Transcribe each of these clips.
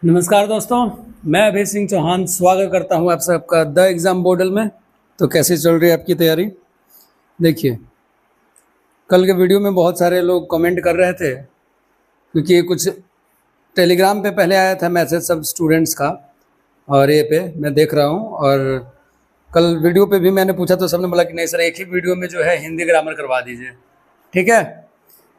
नमस्कार दोस्तों, मैं अभय सिंह चौहान स्वागत करता हूं आप सबका द एग्ज़ाम पोर्टल में। तो कैसे चल रही है आपकी तैयारी? देखिए, कल के वीडियो में बहुत सारे लोग कमेंट कर रहे थे क्योंकि कुछ टेलीग्राम पे पहले आया था मैसेज सब स्टूडेंट्स का, और ये पे मैं देख रहा हूं। और कल वीडियो पे भी मैंने पूछा तो सबने बोला कि नहीं सर, एक ही वीडियो में जो है हिंदी ग्रामर करवा दीजिए। ठीक है,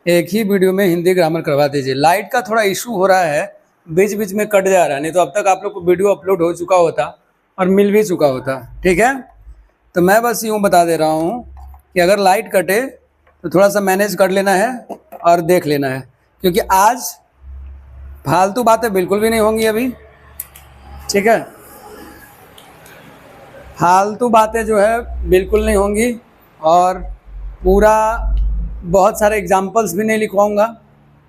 एक ही वीडियो में हिंदी ग्रामर करवा दीजिए। लाइट का थोड़ा इशू हो रहा है, बीच बीच में कट जा रहा है, नहीं तो अब तक आप लोग को वीडियो अपलोड हो चुका होता और मिल भी चुका होता। ठीक है, तो मैं बस यूँ बता दे रहा हूँ कि अगर लाइट कटे तो थोड़ा सा मैनेज कर लेना है और देख लेना है, क्योंकि आज फालतू बातें बिल्कुल भी नहीं होंगी अभी। ठीक है, फालतू बातें जो है बिल्कुल नहीं होंगी, और पूरा बहुत सारे एग्जाम्पल्स भी नहीं लिखवाऊंगा।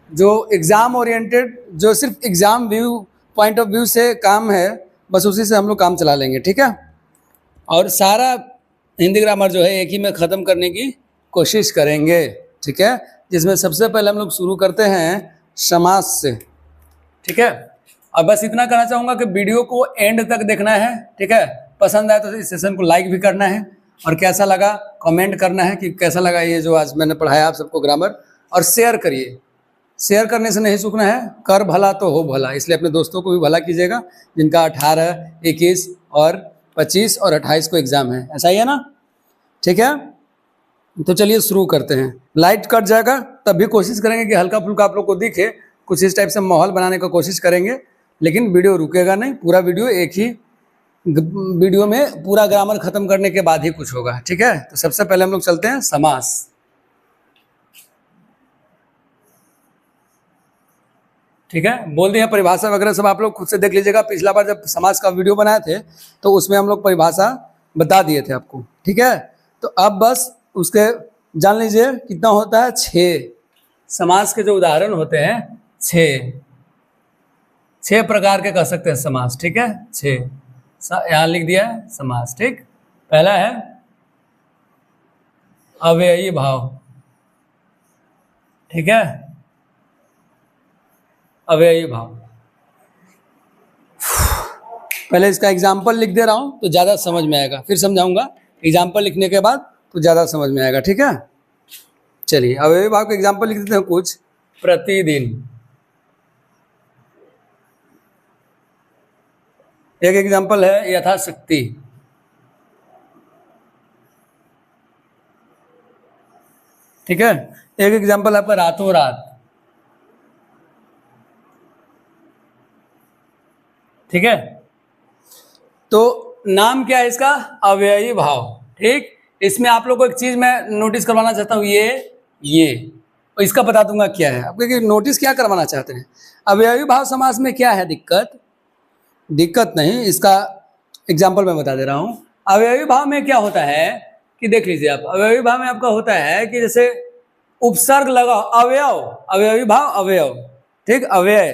जो एग्ज़ाम ओरिएंटेड, जो सिर्फ exam view point of view से काम है, बस उसी से हम लोग काम चला लेंगे। ठीक है, और सारा हिंदी ग्रामर जो है एक ही में ख़त्म करने की कोशिश करेंगे। ठीक है, जिसमें सबसे पहले हम लोग शुरू करते हैं समास से। ठीक है, अब बस इतना कहना चाहूँगा कि वीडियो को एंड तक देखना है। ठीक है, पसंद आए तो इस सेशन को लाइक भी करना है, और कैसा लगा कमेंट करना है कि कैसा लगा ये जो आज मैंने पढ़ाया आप सबको ग्रामर, और शेयर करिए। शेयर करने से नहीं चूकना है, कर भला तो हो भला, इसलिए अपने दोस्तों को भी भला कीजिएगा जिनका 18, 21 और 25 और 28 को एग्ज़ाम है। ऐसा ही है ना? ठीक है, तो चलिए शुरू करते हैं। लाइट कट जाएगा तब भी कोशिश करेंगे कि हल्का फुल्का आप लोग को दिखे, कुछ इस टाइप से माहौल बनाने का कोशिश करेंगे, लेकिन वीडियो रुकेगा नहीं। पूरा वीडियो एक ही वीडियो में पूरा ग्रामर खत्म करने के बाद ही कुछ होगा। ठीक है, तो सबसे पहले हम लोग चलते हैं समास। ठीक है, बोल दिया परिभाषा वगैरह सब आप लोग खुद से देख लीजिएगा। पिछला बार जब समास का वीडियो बनाए थे तो उसमें हम लोग परिभाषा बता दिए थे आपको। ठीक है, तो अब बस उसके जान लीजिए कितना होता है, 6 समास के जो उदाहरण होते हैं, 6 प्रकार के कह सकते हैं समास। ठीक है, 6 यहाँ लिख दिया है समास। ठीक, पहला है अव्ययी भाव। ठीक है, अव्ययी भाव। पहले इसका एग्जाम्पल लिख दे रहा हूं तो ज़्यादा समझ में आएगा, फिर समझाऊंगा। एग्जाम्पल लिखने के बाद तो ज़्यादा समझ में आएगा। ठीक है, चलिए अव्ययी भाव का एग्जाम्पल लिख देते हैं कुछ। प्रतिदिन, एक एग्जाम्पल है यथाशक्ति। ठीक है, एक एग्जाम्पल आपका रातों रात। ठीक है, तो नाम क्या है इसका? अव्ययी भाव। ठीक, इसमें आप लोग को एक चीज मैं नोटिस करवाना चाहता हूँ, ये और इसका बता दूंगा क्या है। आप नोटिस क्या करवाना चाहते हैं? अव्ययी भाव समास में क्या है दिक्कत नहीं, इसका एग्जाम्पल मैं बता दे रहा हूँ। अव्ययी भाव में क्या होता है कि देख लीजिए आप, अव्ययी भाव में आपका होता है कि जैसे उपसर्ग लगा, अवयव, अव्ययी भाव अवयव। ठीक, अव्यय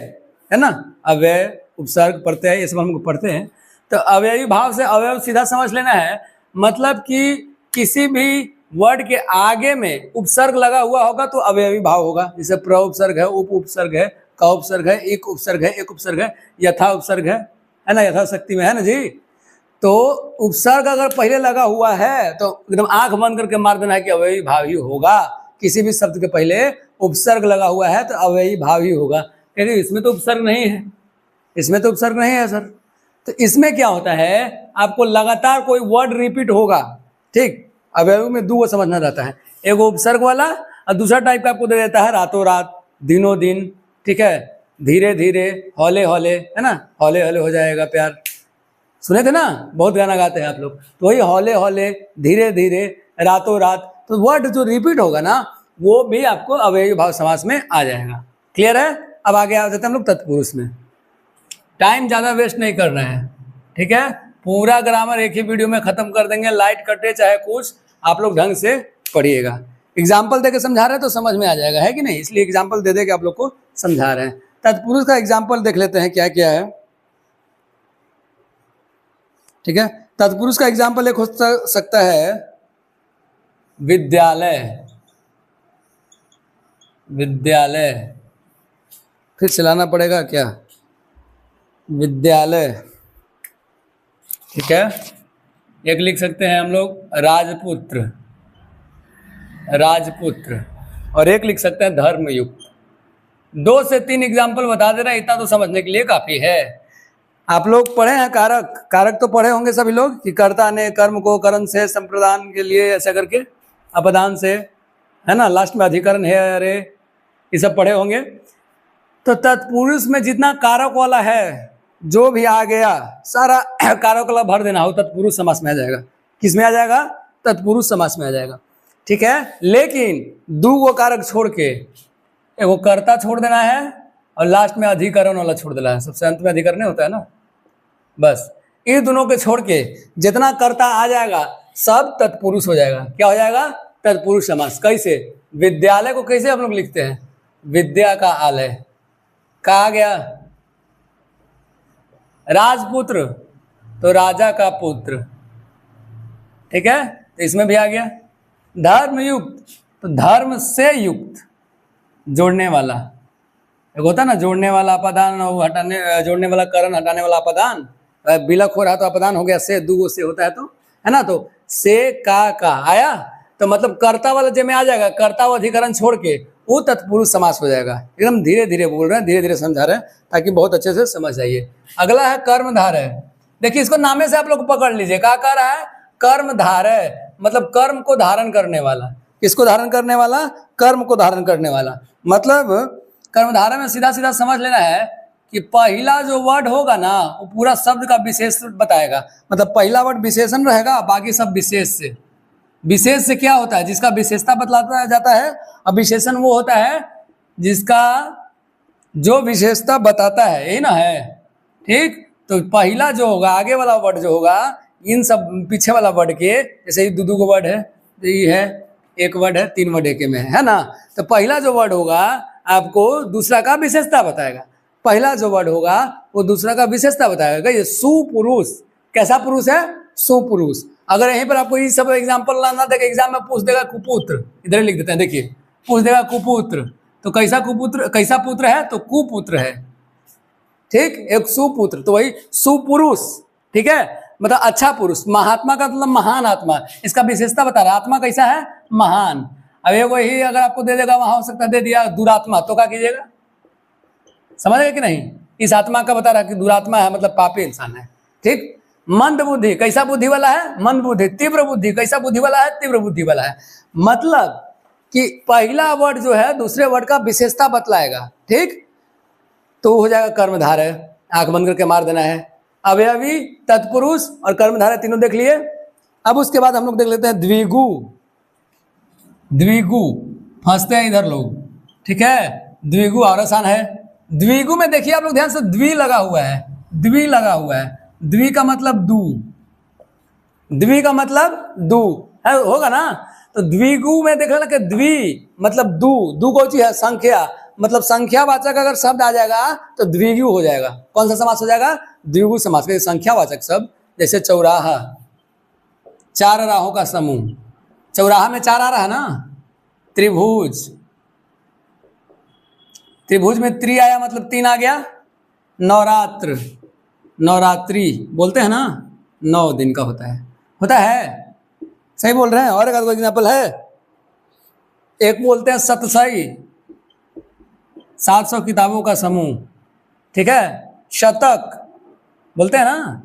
है ना, अव्यय उपसर्ग प्रत्यय ये सब हम पढ़ते हैं। तो अव्ययी भाव से अवयव सीधा समझ लेना है, मतलब कि किसी भी वर्ड के आगे में उपसर्ग लगा हुआ होगा तो अव्ययी भाव होगा। जैसे प्र उपसर्ग है, उप उपसर्ग है, क उपसर्ग है, एक उपसर्ग है, एक उपसर्ग है, यथा उपसर्ग है ना, यथाशक्ति में है ना जी। तो उपसर्ग अगर पहले लगा हुआ है तो एकदम आंख बंद करके मार देना है कि अव्ययी भाव ही होगा। किसी भी शब्द के पहले उपसर्ग लगा हुआ है तो अव्ययी भाव ही होगा, क्योंकि इसमें तो उपसर्ग नहीं है, इसमें तो उपसर्ग नहीं है सर। तो इसमें क्या होता है, आपको लगातार कोई वर्ड रिपीट होगा। ठीक, अव्ययी में दो समझना रहता है, एक उपसर्ग वाला और दूसरा टाइप का आपको दे देता है रातों रात, दिनों दिन। ठीक है, धीरे धीरे, हौले हौले, है ना, हौले हौले हो जाएगा प्यार, सुने थे ना, बहुत गाना गाते हैं आप लोग। तो वही हौले हौले, धीरे धीरे, रातों रात, तो वर्ड जो रिपीट होगा ना वो भी आपको अव्ययी भाव समास में आ जाएगा। क्लियर है? अब आगे आ जाते हैं हम लोग तत्पुरुष में। टाइम ज़्यादा वेस्ट नहीं करना है। ठीक है, पूरा ग्रामर एक ही वीडियो में खत्म कर देंगे, लाइट कटे चाहे कुछ, आप लोग ढंग से पढ़िएगा। एग्जाम्पल देके समझा रहे हैं तो समझ में आ जाएगा, है कि नहीं, इसलिए एग्जाम्पल दे के आप लोग को समझा रहे हैं। तत्पुरुष का एग्जाम्पल देख लेते हैं क्या क्या है। ठीक है, तत्पुरुष का एग्जाम्पल एक हो सकता है विद्यालय, विद्यालय, फिर चलाना पड़ेगा क्या? विद्यालय, ठीक है। एक लिख सकते हैं हम लोग राजपुत्र, राजपुत्र, और एक लिख सकते हैं धर्मयुक्त। 2 से 3 एग्जाम्पल बता दे रहे हैं, इतना तो समझने के लिए काफी है। आप लोग पढ़े हैं कारक, कारक तो पढ़े होंगे सभी लोग कि कर्ता ने कर्म को करण से संप्रदान के लिए ऐसा करके अपदान से, है ना, लास्ट में अधिकरण है, अरे ये सब पढ़े होंगे। तो तत्पुरुष में जितना कारक वाला है जो भी आ गया सारा कारक वाला भर देना हो, तत्पुरुष समास में आ जाएगा। किस में आ जाएगा? तत्पुरुष समास में आ जाएगा, ठीक है। लेकिन 2 कारक छोड़ के एगो कर्ता छोड़ देना है और लास्ट में अधिकरण वाला छोड़ देना है। सबसे अंत में अधिकरण होता है ना, बस इन दोनों के छोड़ के जितना कर्ता आ जाएगा सब तत्पुरुष हो जाएगा। क्या हो जाएगा? तत्पुरुष समास। कैसे? विद्यालय को कैसे हम लोग लिखते हैं? विद्या का आलय का आ गया, राजपुत्र तो राजा का पुत्र, ठीक है, तो इसमें भी आ गया। धर्मयुक्त तो धर्म से युक्त, जोड़ने वाला, एक होता है ना जोड़ने वाला अपदान और हटाने, जोड़ने वाला करण हटाने वाला अपदान। बिलक हो रहा तो अपदान हो गया, से 2 से होता है तो, है ना, तो से का आया तो मतलब कर्ता वाला जब में आ जाएगा, कर्ता व अधिकरण छोड़ के वो तत्पुरुष समास हो जाएगा। एकदम धीरे धीरे बोल रहे हैं, धीरे धीरे समझा रहे हैं ताकि बहुत अच्छे से समझ जाइए। अगला है कर्मधारय। देखिए इसको नामे से आप लोग पकड़ लीजिए, क्या कह रहा है? कर्मधारय मतलब कर्म को धारण करने वाला। किसको धारण करने वाला? कर्म को धारण करने वाला। मतलब कर्मधारय में सीधा सीधा समझ लेना है कि पहला जो वर्ड होगा ना वो पूरा शब्द का विशेष बताएगा। मतलब पहला वर्ड विशेषण रहेगा, बाकी सब विशेष से। विशेष से क्या होता है? जिसका विशेषता बतलाता जाता है। अब विशेषण वो होता है जिसका जो विशेषता बताता है, यही ना है, ठीक। तो पहला जो होगा, आगे वाला वर्ड जो होगा, इन सब पीछे वाला वर्ड के, जैसे ये 2 वर्ड है, ये है, 1 वर्ड है, 3 वर्ड एक में है ना। तो पहला जो वर्ड होगा आपको दूसरा का विशेषता बताएगा। पहला जो वर्ड होगा वो दूसरा का विशेषता बताएगा। ये सुपुरुष, कैसा पुरुष है? सुपुरुष। अगर यहीं पर आपको ये सब एग्जाम्पल ना देगा, एग्जाम में पूछ देगा कुपुत्र, इधर लिख देते हैं, देखिए पूछ देगा कुपुत्र, तो कैसा कुपुत्र, कैसा पुत्र है? तो कुपुत्र है, ठीक। एक सुपुत्र तो वही सुपुरुष, ठीक है, मतलब अच्छा पुरुष। महात्मा का मतलब महान आत्मा, इसका विशेषता बता रहा है। आत्मा कैसा है? महान। अब ये वही अगर आपको दे देगा, वहां हो सकता है दे दिया दुरात्मा, तो क्या कीजिएगा? समझ गए कि नहीं? इस आत्मा का बता रहा कि दुरात्मा है मतलब पापी इंसान है, ठीक। मंद बुद्धि, कैसा बुद्धि वाला है? मंद बुद्धि। तीव्र बुद्धि, कैसा बुद्धि वाला है? तीव्र बुद्धि वाला है। मतलब कि पहला वर्ड जो है दूसरे वर्ड का विशेषता बतलाएगा, ठीक। तो हो जाएगा कर्मधारय। आंख बंद करके मार देना है। अवयवी, तत्पुरुष और कर्मधारय तीनों देख लिए। अब उसके बाद हम लोग देख लेते हैं द्विगु। द्विगु फंसते हैं इधर लोग, ठीक है। द्विगु और आसान है। द्विगु में देखिए आप लोग ध्यान से, द्वि लगा हुआ है, द्वि लगा हुआ है। द्वि का मतलब दू, द्वि का मतलब दू है, होगा ना। तो द्विगु में देख लेना कि द्वि मतलब दू, दू कौन सी है? संख्या, मतलब संख्यावाचक अगर शब्द आ जाएगा तो द्विगु हो जाएगा। कौन सा समास हो जाएगा? द्विगु समास। संख्यावाचक शब्द जैसे चौराहा, 4 राहों का समूह, चौराहा में 4 आ रहा है ना। त्रिभुज, त्रिभुज में त्रि आया मतलब 3 आ गया। नवरात्र, नवरात्रि बोलते हैं ना, 9 दिन का होता है, होता है, सही बोल रहे हैं। और एक एग्जाम्पल है, एक बोलते हैं सतसई, 700 किताबों का समूह, ठीक है। शतक बोलते हैं ना,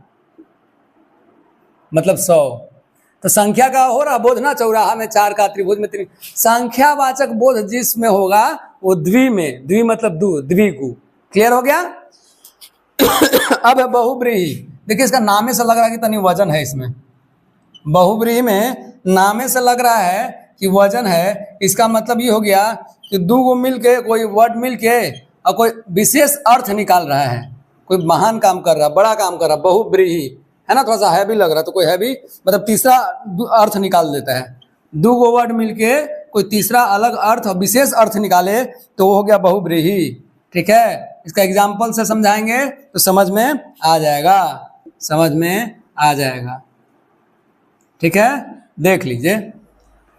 मतलब 100। तो संख्या का हो रहा बोध ना, चौराहा में 4 का, त्रिभुज में 3। संख्यावाचक बोध जिसमें होगा वो द्वि में, द्वि मतलब दू, द्विगु। क्लियर हो गया? अब है बहुब्रीही। देखिए इसका नामे से लग रहा है कि तनी वजन है इसमें। बहुब्रीही में नामे से लग रहा है कि वजन है। इसका मतलब ये हो गया कि 2 मिल के, कोई वर्ड मिल के और कोई विशेष अर्थ निकाल रहा है, कोई महान काम कर रहा है, बड़ा काम कर रहा है। बहुब्रीही है ना, थोड़ा सा हैवी लग रहा है, तो कोई हैवी मतलब तीसरा अर्थ निकाल देता है। 2 वर्ड मिलके कोई तीसरा अलग अर्थ, विशेष अर्थ निकाले तो वो हो गया बहुब्रीही, ठीक है। इसका एग्जाम्पल से समझाएंगे तो समझ में आ जाएगा, समझ में आ जाएगा, ठीक है। देख लीजिए,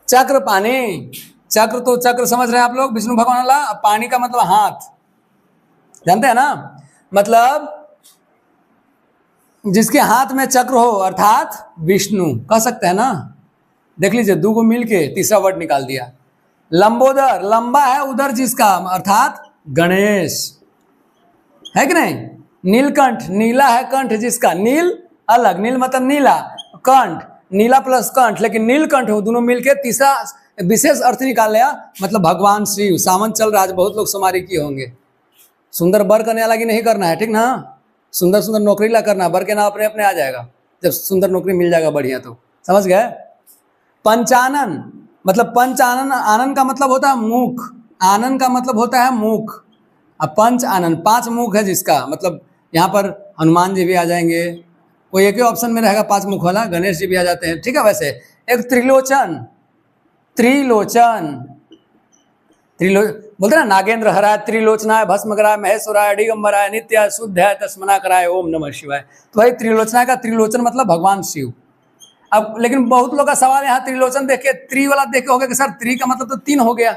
चक्र पानी, चक्र तो चक्र समझ रहे हैं आप लोग, विष्णु भगवान वाला। पानी का मतलब हाथ, जानते हैं ना। मतलब जिसके हाथ में चक्र हो अर्थात विष्णु कह सकते हैं ना। देख लीजिए, दो को मिलके तीसरा वर्ड निकाल दिया। लंबोदर, लंबा है उधर जिसका अर्थात गणेश, है कि नहीं। नीलकंठ, नीला है कंठ जिसका, नील अलग, नील मतलब नीला, कंठ नीला प्लस कंठ, लेकिन नीलकंठ हो, दोनों मिलके तीसरा विशेष अर्थ निकाल लिया, मतलब भगवान शिव। सावन चल रहा है, बहुत लोग सुमारी किए होंगे। सुंदर बर करने वाला की नहीं करना है, ठीक ना। सुंदर सुंदर नौकरी ला करना, बर के नाम अपने अपने आ जाएगा जब सुंदर नौकरी मिल जाएगा बढ़िया, तो समझ गए। पंचानन मतलब पंच आनन, आनन का मतलब होता है मुख, आनन का मतलब होता है मुख। अब पंच आनन, पांच मुख है जिसका, मतलब यहाँ पर हनुमान जी भी आ जाएंगे, कोई एक ही ऑप्शन में रहेगा पांच मुख वाला, गणेश जी भी आ जाते हैं, ठीक है। वैसे एक त्रिलोचन, त्रिलोचन बोलते ना, नागेंद्र हराय, त्रिलोचनाय, भस्मकराय, महेश्वराय, दिगंबराय, नित्याय, शुद्धाय, तस्मना कराय, ओम नमः शिवाय। तो भाई त्रिलोचनाय का त्रिलोचन मतलब भगवान शिव। अब लेकिन बहुत लोग का सवाल यहाँ त्रिलोचन देख के, त्रि वाला देख के हो गया कि सर त्रि का मतलब तो तीन हो गया,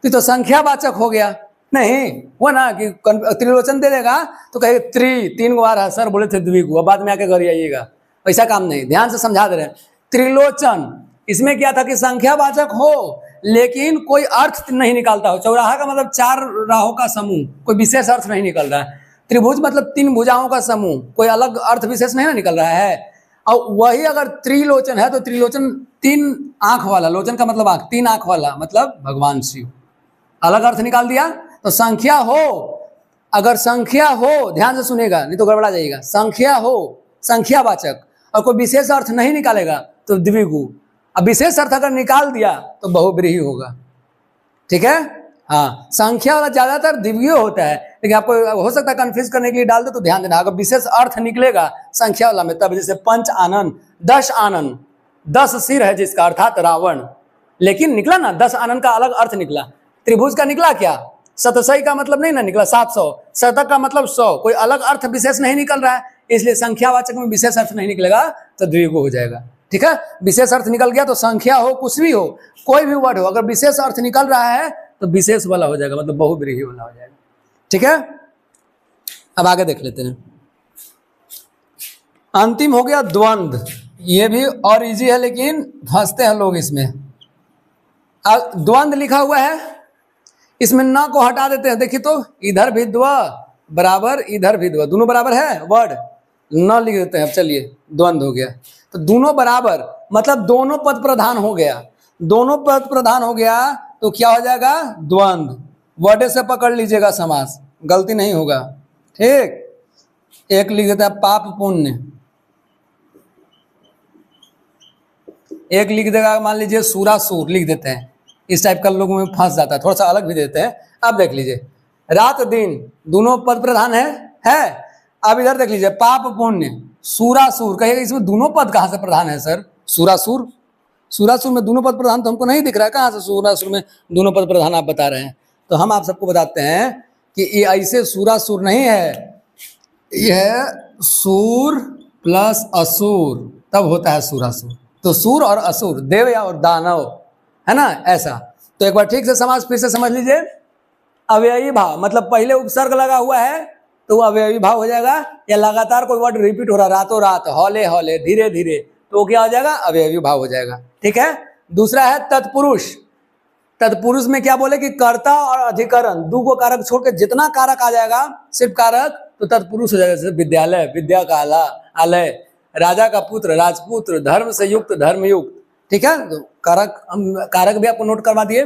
तो संख्यावाचक हो गया। नहीं वो ना कि त्रिलोचन दे देगा तो कहे त्रि, तीन बार है सर, बोले थे द्विगु, बाद में आके घर आइएगा, ऐसा काम नहीं, ध्यान से समझा दे रहे हैं। त्रिलोचन इसमें क्या था कि संख्यावाचक हो लेकिन कोई अर्थ नहीं निकालता हो। चौराहा का मतलब चार राहों का समूह, कोई विशेष अर्थ नहीं निकल रहा है। त्रिभुज मतलब तीन भुजाओं का समूह, कोई अलग अर्थ विशेष नहीं निकल रहा है। और वही अगर त्रिलोचन है तो त्रिलोचन तीन आंख वाला, लोचन का मतलब आंख, तीन आंख वाला मतलब भगवान शिव, अलग अर्थ निकाल दिया। तो संख्या हो, अगर संख्या हो, ध्यान से सुनेगा नहीं तो गड़बड़ा जाएगा, संख्या हो संख्यावाचक और कोई विशेष अर्थ नहीं निकालेगा तो द्विगु। अब विशेष अर्थ अगर निकाल दिया तो बहुब्रीही होगा, ठीक है। हाँ, संख्या वाला ज्यादातर द्विगुय होता है, लेकिन आपको हो सकता है कंफ्यूज करने के लिए डाल दे, तो ध्यान देना, अगर विशेष अर्थ निकलेगा संख्या वाला में, तब जैसे पंच आनन, 10 आनन, 10 सिर है जिसका अर्थात रावण, लेकिन निकला ना 10 आनन का अलग अर्थ निकला। त्रिभुज का निकला क्या, शतसई का मतलब नहीं ना निकला 700, शतक का मतलब 100, कोई अलग अर्थ विशेष नहीं निकल रहा है, इसलिए संख्यावाचक में विशेष अर्थ नहीं निकलेगा तो द्विगु हो जाएगा, ठीक है। विशेष अर्थ निकल गया तो संख्या हो, कुछ भी हो, कोई भी वर्ड हो, अगर विशेष अर्थ निकल रहा है तो विशेष वाला हो जाएगा, मतलब बहुब्रीही वाला हो जाएगा, ठीक है। अब आगे देख लेते हैं। अंतिम हो गया द्वंद्व, ये भी और इजी है लेकिन फंसते हैं लोग इसमें। द्वंद्व लिखा हुआ है, इसमें न को हटा देते हैं, देखिए तो इधर भी द्व बराबर, इधर भी द्व, दोनों बराबर है, वर्ड न लिख देते हैं। अब चलिए द्वंद्व हो गया, तो दोनों बराबर मतलब दोनों पद प्रधान हो गया, दोनों पद प्रधान हो गया तो क्या हो जाएगा द्वंद्व। वर्ड से पकड़ लीजिएगा समास, गलती नहीं होगा, ठीक। एक लिख देता है पाप पुण्य, एक लिख देगा मान लीजिए सूरासुर लिख देते हैं, इस टाइप का लोगों में फंस जाता है, थोड़ा सा अलग भी देते हैं। अब देख लीजिए रात दिन दोनों पद प्रधान है। अब इधर देख लीजिए पाप पुण्य, सूरासुर, कहिएगा इसमें दोनों पद कहाँ से प्रधान है सर, सूरासुर, सूरासुर में दोनों पद प्रधान तो हमको नहीं दिख रहा है, कहाँ से सूरासुर में दोनों पद प्रधान आप बता रहे हैं। तो हम आप सबको बताते हैं कि ये ऐसे सूरासुर नहीं है, यह सूर प्लस असुर तब होता है सूरासुर। तो सूर और असुर, देव या और दानव, है ना, ऐसा। तो एक बार ठीक से समाज फिर से समझ लीजिए। अव्ययी भाव मतलब पहले उपसर्ग लगा हुआ है तो अव्ययी भाव हो जाएगा, या लगातार कोई वर्ड रिपीट हो रहा रातों रात, हौले हौले, धीरे धीरे, तो क्या हो जाएगा अव्ययी भाव हो जाएगा, ठीक है। दूसरा है तत्पुरुष, तत्पुरुष में क्या बोले कि कर्ता और अधिकरण, दो को कारक छोड़ के जितना कारक आ जाएगा सिर्फ कारक तो तत्पुरुष हो जाएगा। जैसे विद्यालय, विद्या का आलय, राजा का पुत्र, राजपुत्र, धर्म से युक्त, धर्मयुक्त, ठीक है। तो कारक भी आपको नोट करवा दिए।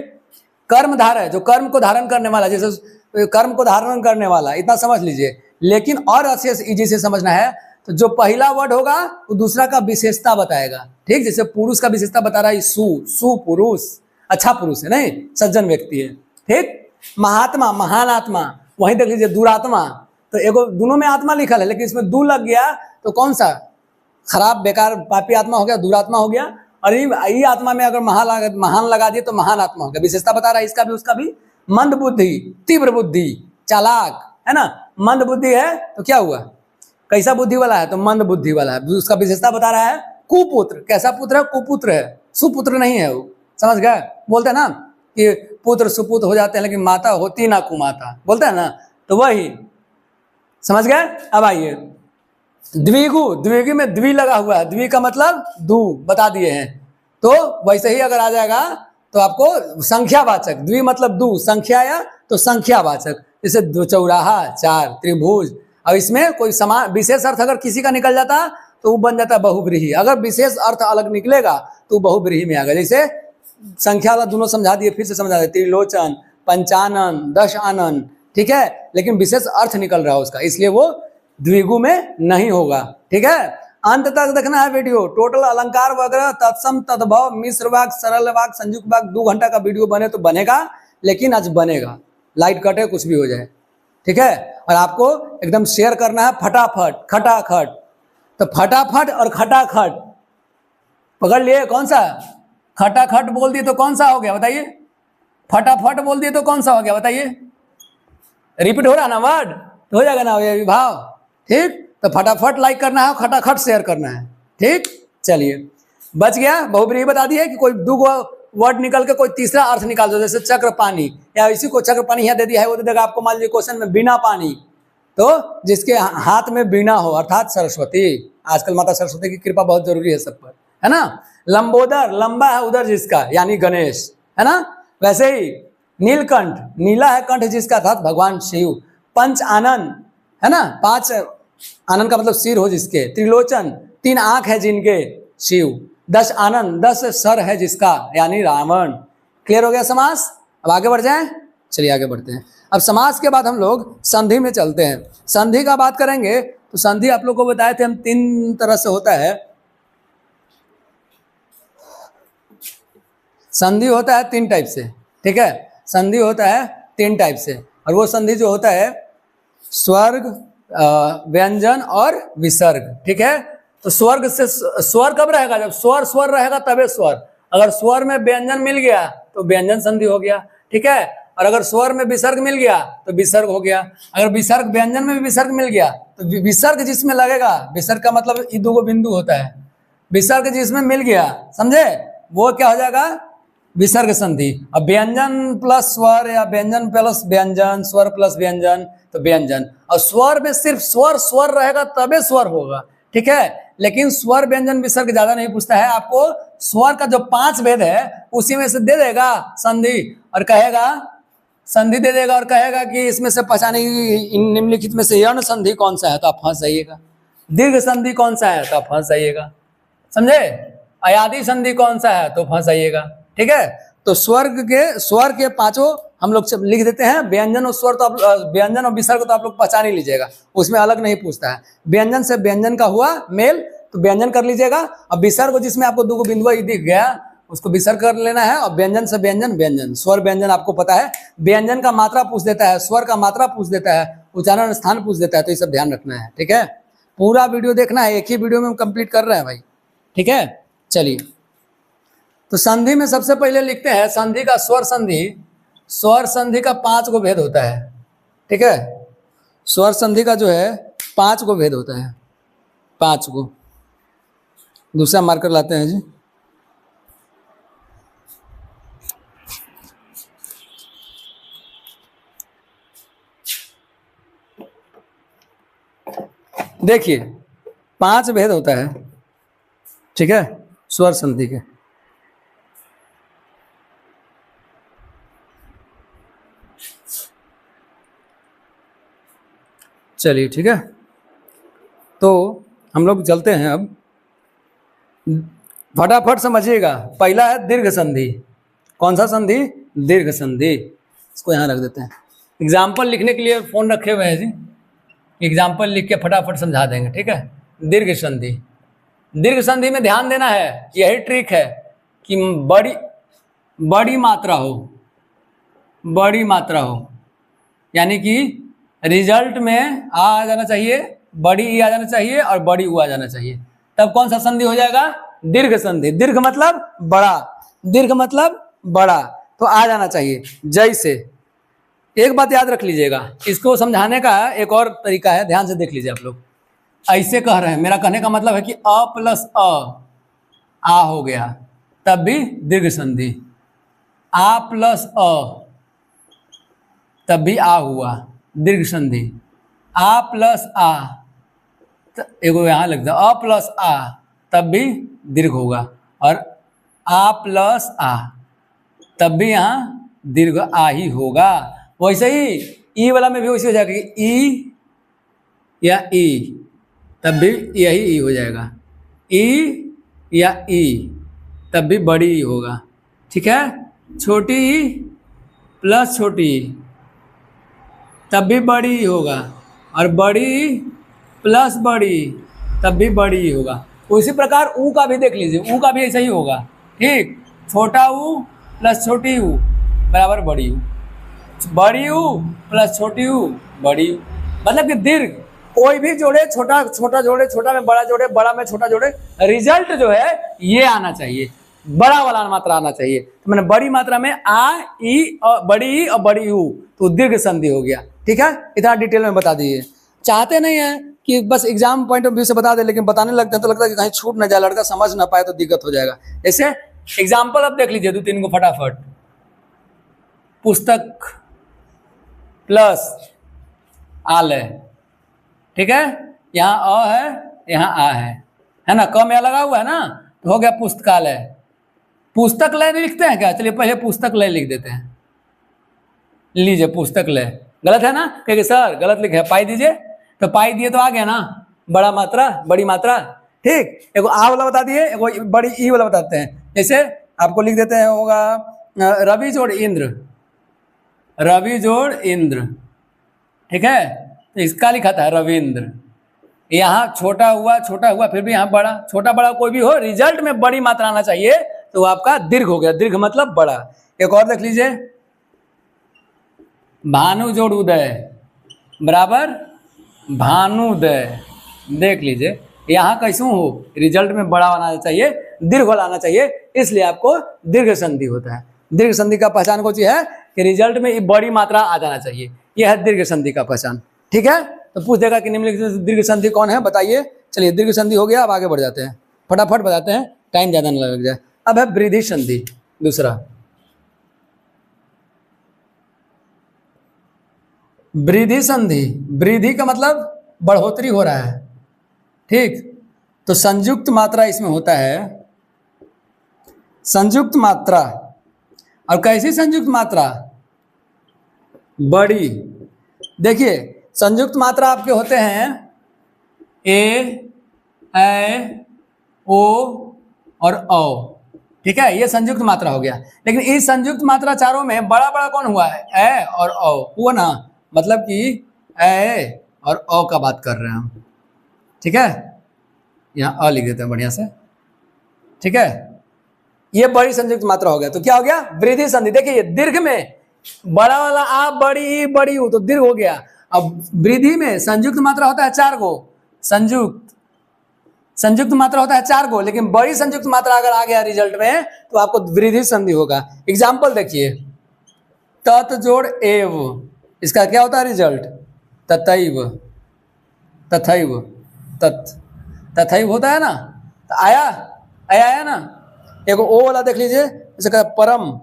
कर्मधार है जो कर्म को धारण करने वाला, जैसे कर्म को धारण करने वाला, इतना समझ लीजिए। लेकिन और अच्छे से इजी से समझना है तो जो पहला वर्ड होगा वो दूसरा का विशेषता बताएगा, ठीक। जैसे पुरुष का विशेषता बता रहा है सुपुरुष, अच्छा पुरुष है, नहीं सज्जन व्यक्ति है, ठीक। महात्मा, महान आत्मा, वहीं देख लीजिए दुरात्मा, तो एगो दोनों में आत्मा लिखल है लेकिन इसमें दू लग गया तो कौन सा खराब बेकार पापी आत्मा हो गया, दुरात्मा हो गया। और ये आत्मा में अगर महान लगा दिए तो महान आत्मा हो गया, विशेषता बता रहा है इसका भी उसका भी। मंद बुद्धि, तीव्र बुद्धि, चालाक, है ना, मंद बुद्धि है तो क्या हुआ, कैसा बुद्धि वाला है तो मंद बुद्धि वाला है, उसका विशेषता बता रहा है। कुपुत्र, कैसा पुत्र है, कुपुत्र है, सुपुत्र नहीं है वो, समझ गए। बोलते हैं ना कि पुत्र सुपुत्र हो जाते हैं लेकिन माता होती ना कुमाता, बोलते हैं ना, तो वही, समझ गए। अब आइए द्विगु, द्विगु में द्वि लगा हुआ है, द्वि का मतलब दू बता दिए हैं। तो वैसे ही अगर आ जाएगा तो आपको संख्यावाचक, द्वि मतलब दू, संख्या या तो संख्यावाचक, जैसे दो चौराहा, चार, त्रिभुज। और इसमें कोई समान विशेष अर्थ अगर किसी का निकल जाता तो वो बन जाता है बहुव्रीहि। अगर विशेष अर्थ अलग निकलेगा तो बहुव्रीहि में आ गया। जैसे संख्या वाला दोनों समझा दिए, फिर से समझा दिए, त्रिलोचन, पंचानन, दश आनन, ठीक है, लेकिन विशेष अर्थ निकल रहा है उसका, इसलिए वो द्विगु में नहीं होगा। ठीक है, अंत तक देखना है वीडियो। टोटल अलंकार वगैरह, तत्सम, तद्भव, मिश्र वाक्य, सरल वाक्य, संयुक्त वाक्य 2 घंटा का वीडियो बने तो बनेगा, लेकिन आज बनेगा, लाइट कटे कुछ भी हो जाए। ठीक है, और आपको एकदम शेयर करना है फटाफट, खटाखट। तो फटाफट और खटाखट पकड़ लिए, कौन सा? खटाखट बोल दिए तो कौन सा हो गया बताइए? फटाफट बोल दिए तो कौन सा हो गया बताइए? रिपीट हो रहा ना वर्ड, तो हो जाएगा ना ये भाव। ठीक, तो फटाफट लाइक करना है, खटाखट शेयर करना है। ठीक, चलिए बच गया। बहुब्रीहि बता दिए कि कोई 2 वर्ड निकल के कोई तीसरा अर्थ निकाल दो, जैसे चक्र पानी, या इसी को चक्र पानी यहाँ दे दिया है, वो दे देगा आपको मान लीजिए क्वेश्चन में बिना पानी, तो जिसके हाथ में बीणा हो अर्थात सरस्वती। आजकल माता सरस्वती की कृपा बहुत जरूरी है सब पर, है ना। लंबोदर, लंबा है उधर जिसका, यानी गणेश, है ना। वैसे ही नीलकंठ, नीला है कंठ जिसका अर्थात भगवान शिव। पंच आनन, है ना, 5 आनंद का मतलब सिर हो जिसके। त्रिलोचन, 3 आंख है जिनके, शिव। 10 आनंद, 10 सर है जिसका, यानी रावण। क्लियर हो गया समास? अब आगे बढ़ जाएं, चलिए आगे बढ़ते हैं। अब समास के बाद हम लोग संधि में चलते हैं। संधि का बात करेंगे तो संधि आप लोग को बताए थे हम 3 तरह से होता है। संधि होता है 3 टाइप से, ठीक है, संधि होता है 3 टाइप से। और वो संधि जो होता है स्वर्ग, व्यंजन और विसर्ग। ठीक है, तो स्वर्ग से स्वर कब रहेगा? जब स्वर स्वर रहेगा तबे स्वर। अगर स्वर में व्यंजन मिल गया तो व्यंजन संधि हो गया। ठीक है, और अगर स्वर में विसर्ग मिल गया तो विसर्ग हो गया। अगर विसर्ग व्यंजन में भी विसर्ग मिल गया तो विसर्ग जिसमें लगेगा, विसर्ग का मतलब ये 2 बिंदु होता है, विसर्ग जिसमें मिल गया, समझे, वो क्या हो जाएगा? विसर्ग संधि। अब व्यंजन प्लस स्वर या व्यंजन प्लस व्यंजन, स्वर प्लस व्यंजन, तो व्यंजन। और स्वर में सिर्फ स्वर स्वर रहेगा तबे स्वर होगा। ठीक है, लेकिन स्वर व्यंजन विसर्ग ज्यादा नहीं पूछता है, आपको स्वर का जो 5 भेद है उसी में से दे देगा संधि, और कहेगा संधि दे देगा और कहेगा कि इसमें से पहचाने निम्नलिखित में से यर्ण संधि कौन सा है, तो आप फंस जाइएगा। दीर्घ संधि कौन सा है तो आप फंस जाइएगा, समझे। अयादि संधि कौन सा है तो फंस जाइएगा। ठीक है, तो स्वर के 5 हम लोग लिख देते हैं। व्यंजन और स्वर तो आप, व्यंजन और विसर्ग तो आप लोग पहचान ही लीजिएगा, उसमें अलग नहीं पूछता है। व्यंजन से व्यंजन का हुआ मेल तो व्यंजन कर लीजिएगा। अब विसर्ग जिसमें आपको 2 बिंदु दिख गया उसको विसर्ग कर लेना है। और व्यंजन से व्यंजन, व्यंजन। स्वर व्यंजन आपको पता है, व्यंजन का मात्रा पूछ देता है, स्वर का मात्रा पूछ देता है, उच्चारण स्थान पूछ देता है, तो ये सब ध्यान रखना है। ठीक है, पूरा वीडियो देखना है, एक ही वीडियो में हम कंप्लीट कर रहे हैं भाई। ठीक है, चलिए, तो संधि में सबसे पहले लिखते हैं संधि का स्वर संधि। स्वर संधि का 5 गो भेद होता है। ठीक है, स्वर संधि का जो है 5 गो भेद होता है, 5 गो। दूसरा मार्कर लाते हैं जी। देखिए 5 भेद होता है, ठीक है, स्वर संधि के। चलिए ठीक है, तो हम लोग चलते हैं अब, फटाफट समझिएगा। पहला है दीर्घ संधि। कौन सा संधि? दीर्घ संधि। इसको यहाँ रख देते हैं, एग्जाम्पल लिखने के लिए फोन रखे हुए हैं जी, एग्जाम्पल लिख के फटाफट समझा देंगे। ठीक है, दीर्घ संधि। दीर्घ संधि में ध्यान देना है, यही ट्रिक है कि बड़ी मात्रा हो, बड़ी मात्रा हो, यानी कि रिजल्ट में आ जाना चाहिए, बड़ी ई आ जाना चाहिए और बड़ी ऊ आ जाना चाहिए, तब कौन सा संधि हो जाएगा? दीर्घ संधि। दीर्घ मतलब बड़ा, दीर्घ मतलब बड़ा, तो आ जाना चाहिए। जैसे एक बात याद रख लीजिएगा, इसको समझाने का एक और तरीका है, ध्यान से देख लीजिए आप लोग। ऐसे कह रहे हैं, मेरा कहने का मतलब है कि अ प्लस आ हो गया, तब भी दीर्घ संधि। आ प्लस अ, तब भी आ हुआ, दीर्घ संधि। आ प्लस आ, तो एगो यहाँ लिख दो अ प्लस आ, तब भी दीर्घ होगा, और आ प्लस आ तब भी यहाँ दीर्घ आ ही होगा। वैसे ही ई वाला में भी वैसे हो जाएगा कि ई या ई, तब भी यही ई हो जाएगा, ई या ई तब भी बड़ी ई होगा। ठीक है, छोटी ई प्लस छोटी ई तब भी बड़ी ई होगा, और बड़ी ई प्लस बड़ी ई तब भी बड़ी ई होगा। उसी प्रकार ऊ का भी देख लीजिए, ऊ का भी ऐसा ही होगा। ठीक, छोटा ऊ प्लस छोटी ऊ बराबर बड़ी ऊ, बड़ी ऊ प्लस छोटी ऊ बड़ी ऊ। मतलब कि दीर्घ कोई भी जोड़े, छोटा छोटा जोड़े, छोटा में बड़ा जोड़े, बड़ा में छोटा जोड़े, रिजल्ट जो है ये आना चाहिए, बड़ा वाला मात्रा आना चाहिए। तो मैंने बड़ी मात्रा में आ ई और बड़ी ई और बड़ी ऊ, तो दीर्घ संधि हो गया। ठीक है, इतना डिटेल में बता दीजिए। चाहते नहीं है कि बस एग्जाम पॉइंट ऑफ व्यू से बता दे, लेकिन बताने लगते हैं तो लगता है कि कहीं छूट ना जाए, लड़का समझ ना पाए तो दिक्कत हो जाएगा। जैसे एग्जाम्पल अब देख लीजिए 2-3 को फटाफट। पुस्तक प्लस आलय, ठीक है, यहाँ अ है यहाँ आ है ना, क में आ लगा हुआ है ना, तो हो गया पुस्तकालय। पुस्तकालय नहीं लिखते हैं क्या? चलिए पहले पुस्तकालय लिख देते हैं। लीजिए पुस्तकालय, गलत है ना, कहेंगे सर गलत लिखे, पाई दीजिए, तो पाई दिए तो आ गया ना, बड़ा मात्रा बड़ी मात्रा। ठीक, एगो आ वाला बता दिए, एगो बड़ी ई वाला बताते हैं। जैसे आपको लिख देते हैं, होगा रवि जोड़ इंद्र, रवि जोड़ इंद्र, ठीक है, तो इसका लिखा था रविंद्र। यहाँ छोटा हुआ फिर भी यहाँ बड़ा, छोटा बड़ा कोई भी हो, रिजल्ट में बड़ी मात्रा आना चाहिए, तो आपका दीर्घ हो गया, दीर्घ मतलब बड़ा। एक और देख लीजिए, भानु जोड़ उदय बराबर भानुदय। देख लीजिए यहाँ कैसूं हो, रिजल्ट में बड़ा आना चाहिए, दीर्घ वाला आना चाहिए, इसलिए आपको दीर्घ संधि होता है। दीर्घ संधि का पहचान कौन सी है कि रिजल्ट में बड़ी मात्रा आ जाना चाहिए, यह है दीर्घ संधि का पहचान। ठीक है, तो पूछ देगा कि निम्नलिखित दीर्घ संधि कौन है, बताइए। चलिए दीर्घ संधि हो गया, अब आगे बढ़ जाते हैं, फटाफट बताते हैं, टाइम ज्यादा न लग जाए। अब है वृद्धि संधि, दूसरा वृद्धि संधि। वृद्धि का मतलब बढ़ोतरी हो रहा है। ठीक, तो संयुक्त मात्रा इसमें होता है, संयुक्त मात्रा, और कैसी संयुक्त मात्रा? बड़ी। देखिए संयुक्त मात्रा आपके होते हैं ए ओ और औ, ठीक है, ये संयुक्त मात्रा हो गया। लेकिन इस संयुक्त मात्रा चारों में बड़ा बड़ा कौन हुआ है? ए और औ हुआ ना, मतलब कि ए और औ का बात कर रहे हैं हम। ठीक है, यहाँ अ लिख देते हैं बढ़िया से। ठीक है, ये बड़ी संयुक्त मात्रा हो गया, तो क्या हो गया? वृद्धि संधि। देखिए ये दीर्घ में बड़ा वाला आ बड़ी बड़ी हूं तो दीर्घ हो गया। अब वृद्धि में संयुक्त मात्रा होता है 4 गो, संयुक्त मात्रा होता है 4 गो, लेकिन बड़ी संयुक्त मात्रा अगर आ गया रिजल्ट में तो आपको वृद्धि संधि होगा। एग्जाम्पल देखिए, तत् जोड़ एव, इसका क्या होता है रिजल्ट? तथैव, तथैव, तथैव होता है ना, तो आया ना। एगो ओ वाला देख लीजिए, जैसे कहता परम,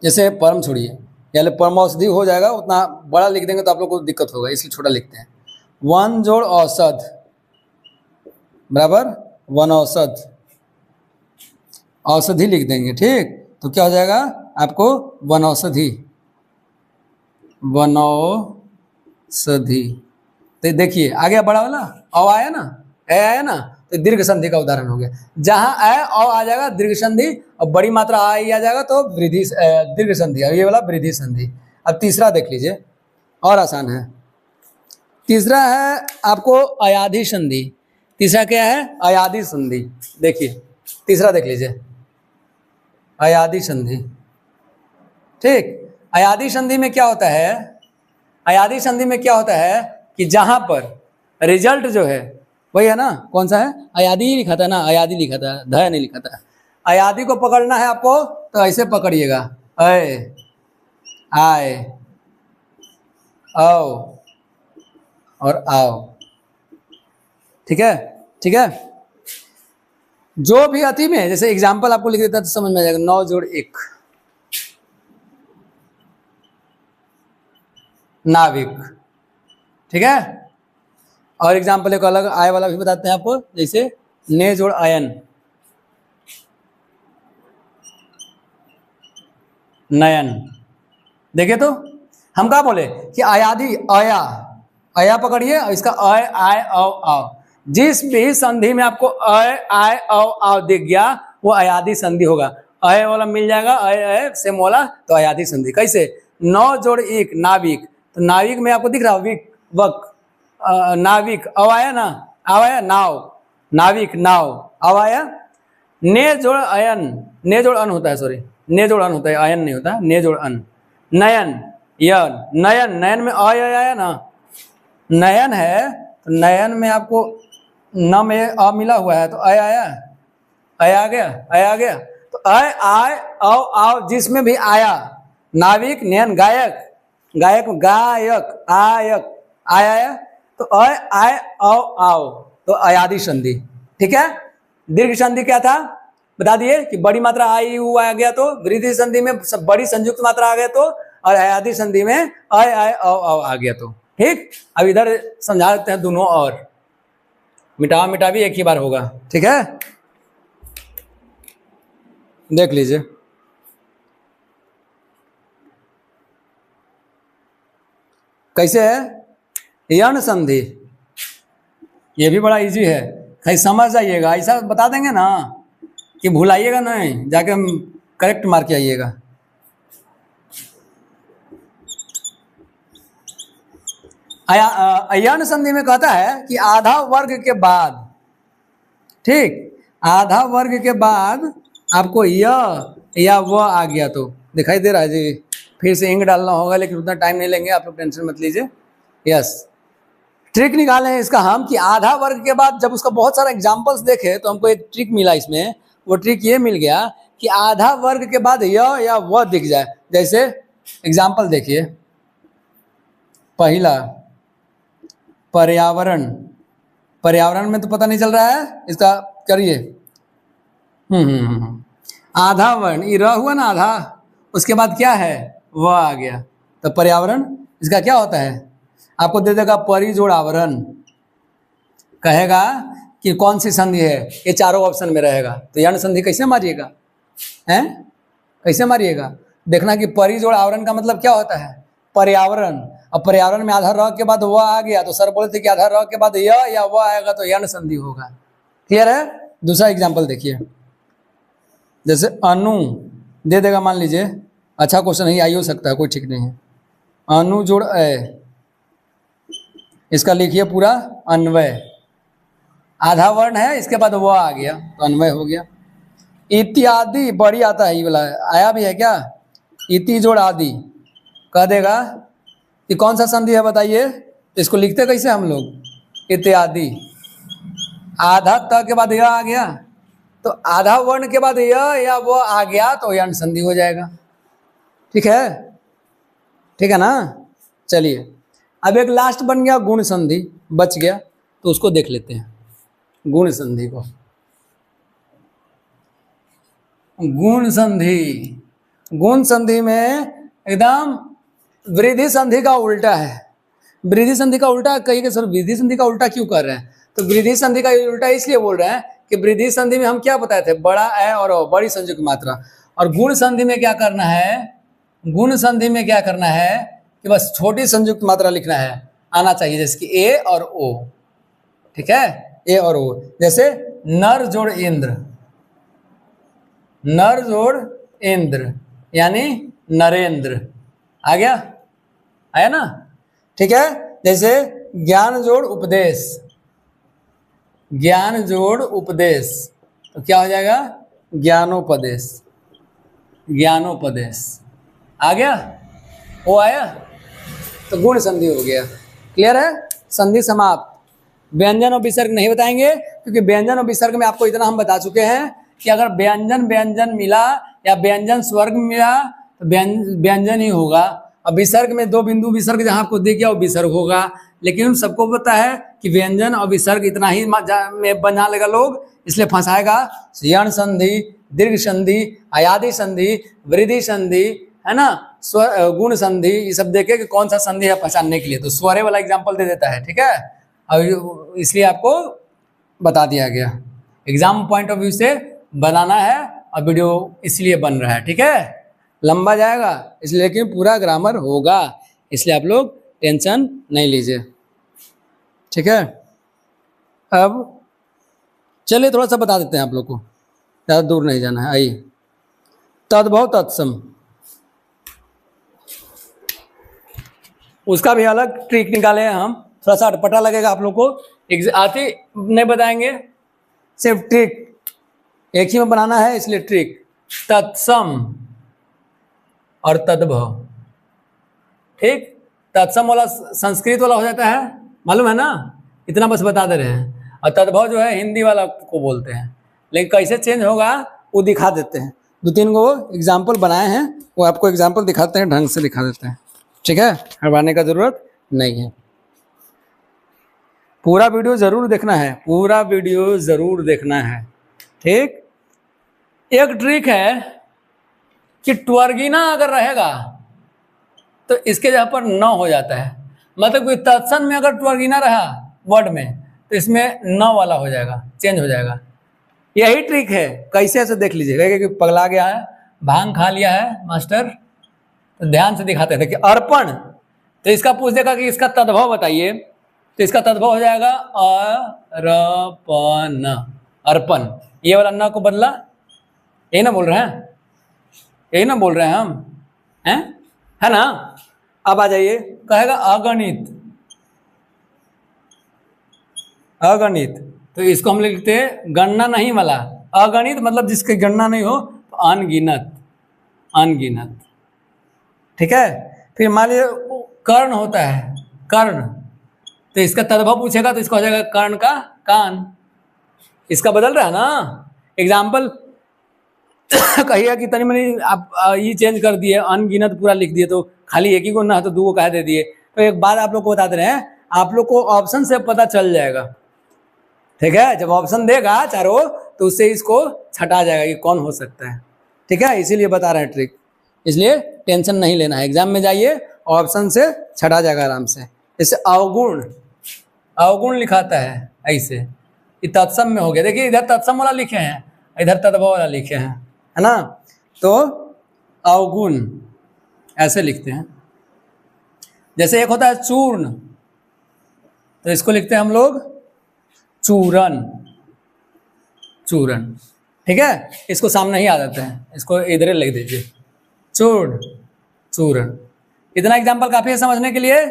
जैसे परम छोड़िए, या परमौषधि हो जाएगा, उतना बड़ा लिख देंगे तो आप लोग को दिक्कत होगा, इसलिए छोटा लिखते हैं। वन जोड़ औषध बराबर वन औषध, औषधि लिख देंगे। ठीक, तो क्या हो जाएगा आपको? वनौषधि, वनौषधि। तो देखिए आ गया बड़ा वाला, औ आया ना, ए आया ना, तो दीर्घ संधि का उदाहरण हो गया। जहां ए औ आ जाएगा दीर्घ संधि, और बड़ी मात्रा आ ही आ जाएगा तो वृद्धि दीर्घ संधि, और ये वाला वृद्धि संधि। अब तीसरा देख लीजिए, और आसान है। तीसरा है आपको अयाधि संधि। तीसरा क्या है? अयाधि संधि। देखिए तीसरा देख लीजिए, अयाधि संधि। ठीक, अयाधि संधि में क्या होता है? अयाधि संधि में क्या होता है कि जहां पर रिजल्ट जो है वही है ना, कौन सा है? अयाधि ही लिखा था ना, अयाधि लिखा था, ध नहीं लिखा था। अयाधि को पकड़ना है आपको तो ऐसे पकड़िएगा, अय आय औ और आओ। ठीक है, ठीक है, जो भी अति में, जैसे एग्जाम्पल आपको लिख देता तो समझ में आ जाएगा। 9 जोड़ 1, नाविक। ठीक है, और एग्जाम्पल एक अलग आय वाला भी बताते हैं आपको, जैसे ने जोड़ अयन, नयन। देखिए तो हम क्या बोले कि अयादि, अया, अया पकड़िए और इसका अय आय औ आव, जिस भी संधि में आपको अय आय औ आव दिख गया वो अयादि संधि होगा। अय वाला मिल जाएगा, अय अय सेम वाला, तो अयादि संधि। कैसे? नौ जोड़ एक, नाविक, तो नाविक में आपको दिख रहा विक वक, नाविक, अव आया ना, आव आया नाव, नाविक नाव, अव आया। ने जोड़ अयन, ने जोड़ अन होता है, सॉरी ने जोड़ अन होता है, अयन नहीं होता, ने जोड़ अन। नयन, यन, नयन, नयन में अय आया ना, नयन है तो नयन में आपको न में अ मिला हुआ है तो अय आया, अय आ गया, अय आ गया, तो अय आय औ आव जिसमें भी आया, नाविक, नयन, गायक, गायक, गायक, आयक, आय आया, तो अय आय औ आव, तो अयादि संधि। ठीक है, दीर्घ संधि क्या था बता दिए कि बड़ी मात्रा आई यू आ गया तो, वृद्धि संधि में सब बड़ी संयुक्त मात्रा आ गया तो, और अयादि संधि में अय आय औ आव आ गया तो। ठीक, अब इधर समझा देते हैं दोनों, और मिटा मिटा भी एक ही बार होगा। ठीक है, देख लीजिए। कैसे है यण संधि, ये भी बड़ा इजी है, कहीं समझ जाइएगा, ऐसा बता देंगे ना कि भुलाइएगा नहीं, जाके हम करेक्ट मार के आइएगा। यण संधि में कहता है कि आधा वर्ग के बाद, ठीक, आधा वर्ग के बाद आपको य या व आ गया तो, दिखाई दे रहा है जी, फिर से इंक डालना होगा लेकिन उतना टाइम नहीं लेंगे, आप लोग टेंशन मत लीजिए। यस, ट्रिक निकाले हैं इसका हम कि आधा वर्ग के बाद, जब उसका बहुत सारा एग्जांपल्स देखे तो हमको एक ट्रिक मिला इसमें, वो ट्रिक ये मिल गया कि आधा वर्ग के बाद य या व दिख जाए। जैसे एग्जांपल देखिए, पहला पर्यावरण, पर्यावरण में तो पता नहीं चल रहा है, इसका करिए आधा वर्ण, ये र हुआ ना आधा, उसके बाद क्या है व आ गया, तो पर्यावरण इसका क्या होता है, आपको दे देगा परि जोड़ आवरण, कहेगा कि कौन सी संधि है, ये चारों ऑप्शन में रहेगा, तो यण संधि कैसे मारिएगा, हैं कैसे मारिएगा, देखना कि परि जोड़ आवरण का मतलब क्या होता है, पर्यावरण, और पर्यावरण में आधा र के बाद व आ गया, तो सर बोले थे कि आधा र के बाद य या व आएगा तो यण संधि होगा। क्लियर है? दूसरा एग्जाम्पल देखिए, जैसे अनु दे देगा, मान लीजिए, अच्छा क्वेश्चन ही आई हो सकता है, कोई ठीक नहीं है, अनु जोड़ अय, इसका लिखिए पूरा अन्वय, आधा वर्ण है इसके बाद वो आ गया तो अन्वय हो गया। इत्यादि बड़ी आता है, ये वाला आया भी है क्या, इति जोड़ आदि, कह देगा कि कौन सा संधि है बताइए, इसको लिखते कैसे हम लोग, इत्यादि, आधा त के बाद यह आ गया, तो आधा वर्ण के बाद यह या वो आ गया तो यण संधि हो जाएगा। ठीक है, ठीक है ना। चलिए अब एक लास्ट बन गया गुण संधि, बच गया, तो उसको देख लेते हैं गुण संधि को। गुण संधि, गुण संधि में एकदम वृद्धि संधि का उल्टा है। वृद्धि संधि का उल्टा कहिए सर, वृद्धि संधि का उल्टा क्यों कर रहे हैं, तो वृद्धि संधि का उल्टा इसलिए बोल रहे हैं कि वृद्धि संधि में हम क्या बताए थे, बड़ा है और बड़ी संयुक्त मात्रा, और गुण संधि में क्या करना है, गुण संधि में क्या करना है कि बस छोटी संयुक्त मात्रा लिखना है, आना चाहिए, जैसे कि ए और ओ। ठीक है, ए और ओ, जैसे नर जोड़ इंद्र, नर जोड़ इंद्र यानी नरेंद्र, आ गया, आया ना। ठीक है, जैसे ज्ञान जोड़ उपदेश, ज्ञान जोड़ उपदेश, तो क्या हो जाएगा ज्ञानोपदेश, ज्ञानोपदेश, आ गया, वो आया, तो गुण संधि हो गया। क्लियर है, संधि समाप्त। व्यंजन और विसर्ग नहीं बताएंगे, क्योंकि व्यंजन और विसर्ग में आपको इतना हम बता चुके हैं कि अगर व्यंजन व्यंजन मिला या व्यंजन स्वर्ग मिला तो व्यंजन ही होगा, और विसर्ग में दो बिंदु विसर्ग जहां आपको दिख गया वो विसर्ग होगा। लेकिन सबको पता है कि व्यंजन और विसर्ग इतना ही में बना लेगा लोग, इसलिए फंसाएगा यण संधि, दीर्घ संधि, अयादि संधि, वृद्धि संधि, है ना, गुण संधि ये सब देखे कि कौन सा संधि है पहचानने के लिए, तो स्वरे वाला एग्जाम्पल दे देता है, ठीक है। अब इसलिए आपको बता दिया गया, एग्जाम पॉइंट ऑफ व्यू से बनाना है और वीडियो इसलिए बन रहा है, ठीक है। लंबा जाएगा इसलिए, लेकिन पूरा ग्रामर होगा, इसलिए आप लोग टेंशन नहीं लीजिए, ठीक है। अब चलिए थोड़ा सा बता देते हैं आप लोग को, ज़्यादा दूर नहीं जाना है। आइए, तद्भव तत्सम, उसका भी अलग ट्रिक निकाले हैं हम, थोड़ा सा अटपटा लगेगा आप लोग को, आते नहीं बताएंगे, सिर्फ ट्रिक एक ही में बनाना है, इसलिए ट्रिक। तत्सम और तद्भव, ठीक। तत्सम वाला संस्कृत वाला हो जाता है, मालूम है ना, इतना बस बता दे रहे हैं। और तद्भव जो है हिंदी वाला को बोलते हैं, लेकिन कैसे चेंज होगा वो दिखा देते हैं। 2-3 को एग्जाम्पल बनाए हैं, वो आपको एग्जाम्पल दिखाते हैं, ढंग से दिखा देते हैं, ठीक है। हड़बड़ाने का जरूरत नहीं है। पूरा वीडियो जरूर देखना है, पूरा वीडियो जरूर देखना है, ठीक। एक ट्रिक है कि ट्वर्गिना अगर रहेगा तो इसके जगह पर न हो जाता है, मतलब कि तत्सम में अगर ट्वर्गिना रहा वर्ड में तो इसमें न वाला हो जाएगा, चेंज हो जाएगा। यही ट्रिक है, कैसे ऐसे देख लीजिए कि पगला गया है, भांग खा लिया है मास्टर, तो ध्यान से दिखाते थे कि अर्पण, तो इसका पूछ देगा कि इसका तद्भव बताइए, तो इसका तद्भव हो जाएगा अर्पण, अर्पण। ये वाला न को बदला, यही ना बोल रहे हैं, यही ना बोल रहे हैं हम, हैं, है ना। अब आ जाइए, कहेगा अगणित, अगणित, तो इसको हम लिखते हैं गणना नहीं वाला, अगणित मतलब जिसकी गणना नहीं हो, तो अनगिनत, अनगिनत, ठीक है। फिर मान लीजिए कर्ण होता है, कर्ण, तो इसका तद्भव पूछेगा तो इसका हो जाएगा कर्ण का कान, इसका बदल रहा है ना। एग्जाम्पल कहिए कि तनी मनी आप ये चेंज कर दिए, अनगिनत पूरा लिख दिए, तो खाली एक ही को ना तो 2 को कह दे दिए। तो एक बात आप लोग को बता दे रहे हैं, आप लोग को ऑप्शन से पता चल जाएगा, ठीक है। जब ऑप्शन देगा चारों तो उससे इसको छटा जाएगा कि कौन हो सकता है, ठीक है। इसीलिए बता रहे हैं ट्रिक, इसलिए टेंशन नहीं लेना है, एग्जाम में जाइए ऑप्शन से छटा जाएगा आराम से। जैसे अवगुण, अवगुण लिखाता है ऐसे, ये तत्सम में हो गया, देखिए इधर तत्सम वाला लिखे हैं, इधर तद्भव वाला लिखे हैं, है ना। तो अवगुण ऐसे लिखते हैं। जैसे एक होता है चूर्ण, तो इसको लिखते हैं हम लोग चूरन, चूरन, ठीक है। इसको सामने ही आ जाते हैं, इसको इधर लिख दीजिए, चूर्ण, चूरन। इतना एग्जाम्पल काफी है समझने के लिए,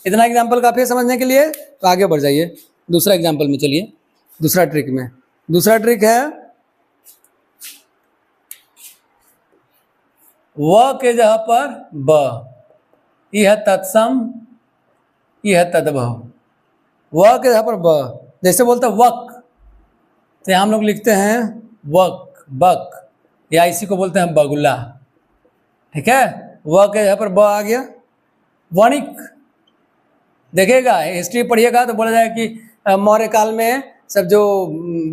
इतना एग्जाम्पल काफी है समझने के लिए। तो आगे बढ़ जाइए, दूसरा एग्जाम्पल में चलिए, दूसरा ट्रिक में। दूसरा ट्रिक है व के जगह पर ब, यह है तत्सम, यह है तद्भव। व के जगह पर ब, जैसे बोलते हैं वक, तो यहाँ हम लोग लिखते हैं वक, बक, या इसी को बोलते हैं बगुला, ठीक है। व के जगह पर ब आ गया। वणिक, देखिएगा हिस्ट्री पढ़िएगा तो बोला जाए कि मौर्य काल में सब जो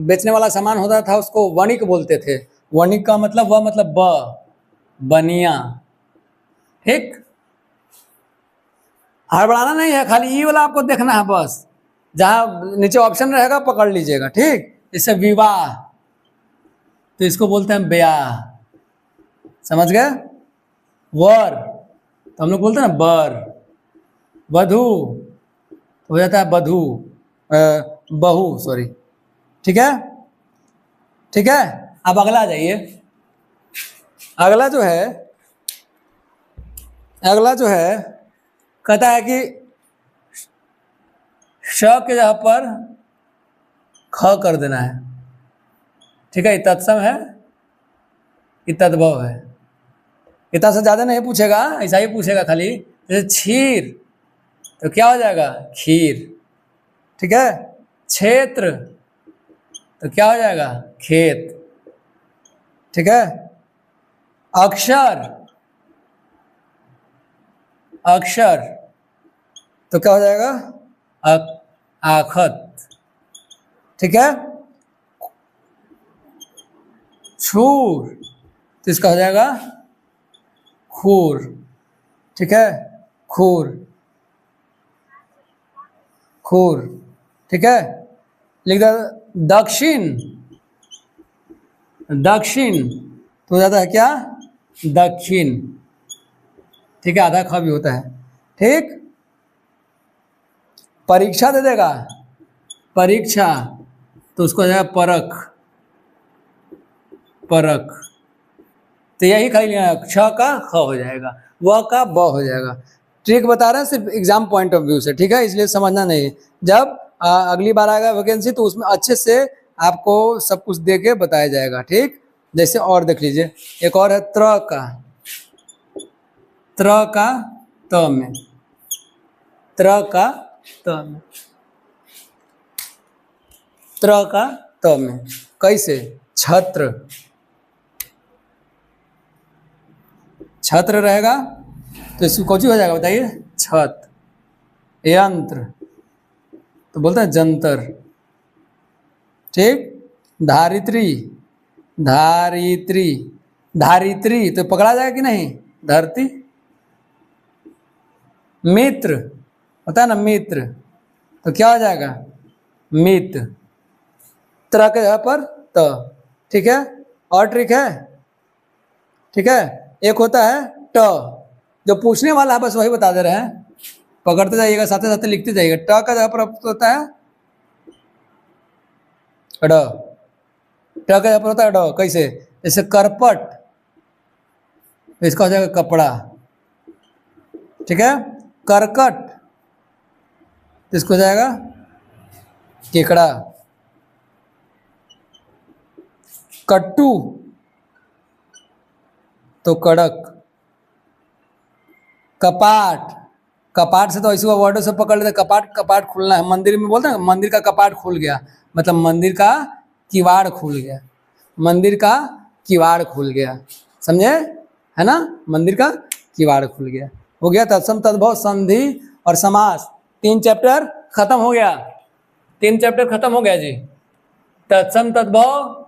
बेचने वाला सामान होता था उसको वणिक बोलते थे। वणिक का मतलब व मतलब ब, बनिया, ठीक। हड़बड़ाना नहीं है, खाली ई वाला आपको देखना है बस, जहां नीचे ऑप्शन रहेगा पकड़ लीजिएगा, ठीक। जैसे विवाह, तो इसको बोलते हैं ब्याह, समझ गए। वर, तो हम लोग बोलते हैं ना बर। वधू, तो हो जाता है बधू, बहू, सॉरी, ठीक है, ठीक है। अब अगला आ जाइए, अगला जो है, अगला जो है कहता है कि श के जगह पर ख कर देना है, ठीक है। ये तत्सम है, ये तद्भव है, इतना से ज्यादा नहीं पूछेगा, ऐसा ही पूछेगा खाली। जैसे क्षीर, तो क्या हो जाएगा खीर, ठीक है। क्षेत्र, तो क्या हो जाएगा खेत, ठीक है। अक्षर, अक्षर, तो क्या हो जाएगा आखत, ठीक है। छूर, तो इसका हो जाएगा खूर, ठीक है, खूर, खूर, ठीक है। लिख दो दक्षिण, दक्षिण तो हो जाता है क्या, दक्षिण, ठीक है, आधा ख भी होता है, ठीक। परीक्षा दे देगा, परीक्षा, तो उसको हो जाएगा परख, परख, तो यही खाली लेना, छ का ख हो जाएगा, व का ब हो जाएगा। ट्रिक बता रहे हैं सिर्फ एग्जाम पॉइंट ऑफ व्यू से, ठीक है, इसलिए समझना नहीं है। जब अगली बार आएगा वैकेंसी तो उसमें अच्छे से आपको सब कुछ दे के बताया जाएगा, ठीक। जैसे और देख लीजिए, एक और है त्र का, त्र का त में, त्र का त में, त्र का त में कैसे, छत्र, छत्र रहेगा तो इसको कौन सी हो जाएगा बताइए, छत। यंत्र तो बोलते हैं जंतर, ठीक। धारित्री, धारित्री, धारित्री तो पकड़ा जाएगा कि नहीं, धरती। मित्र होता है ना, मित्र, तो क्या हो जाएगा, मित, त्र के जगह पर त, ठीक है। और ट्रिक है, ठीक है, एक होता है ट, जो पूछने वाला है बस वही बता दे रहे हैं, पकड़ते जाइएगा, साथ साथ लिखते जाइएगा। ट का जगह पर होता है ड, ट का जगह पर होता है ड, कैसे, जैसे करपट, इसका हो जाएगा कपड़ा, ठीक है। करकट तो इसको हो जाएगा केकड़ा। कट्टू तो कड़क। कपाट, कपाट से तो ऐसे वर्डों से पकड़ लेते, कपाट, कपाट खुलना है, मंदिर में बोलते हैं मंदिर का कपाट खुल गया, मतलब मंदिर का किवाड़ खुल गया, मंदिर का किवाड़ खुल गया, समझे, है ना, मंदिर का किवाड़ खुल गया। हो गया तत्सम तद्भव संधि और समास, 3 चैप्टर खत्म हो गया, 3 चैप्टर खत्म हो गया जी। तत्सम तद्भव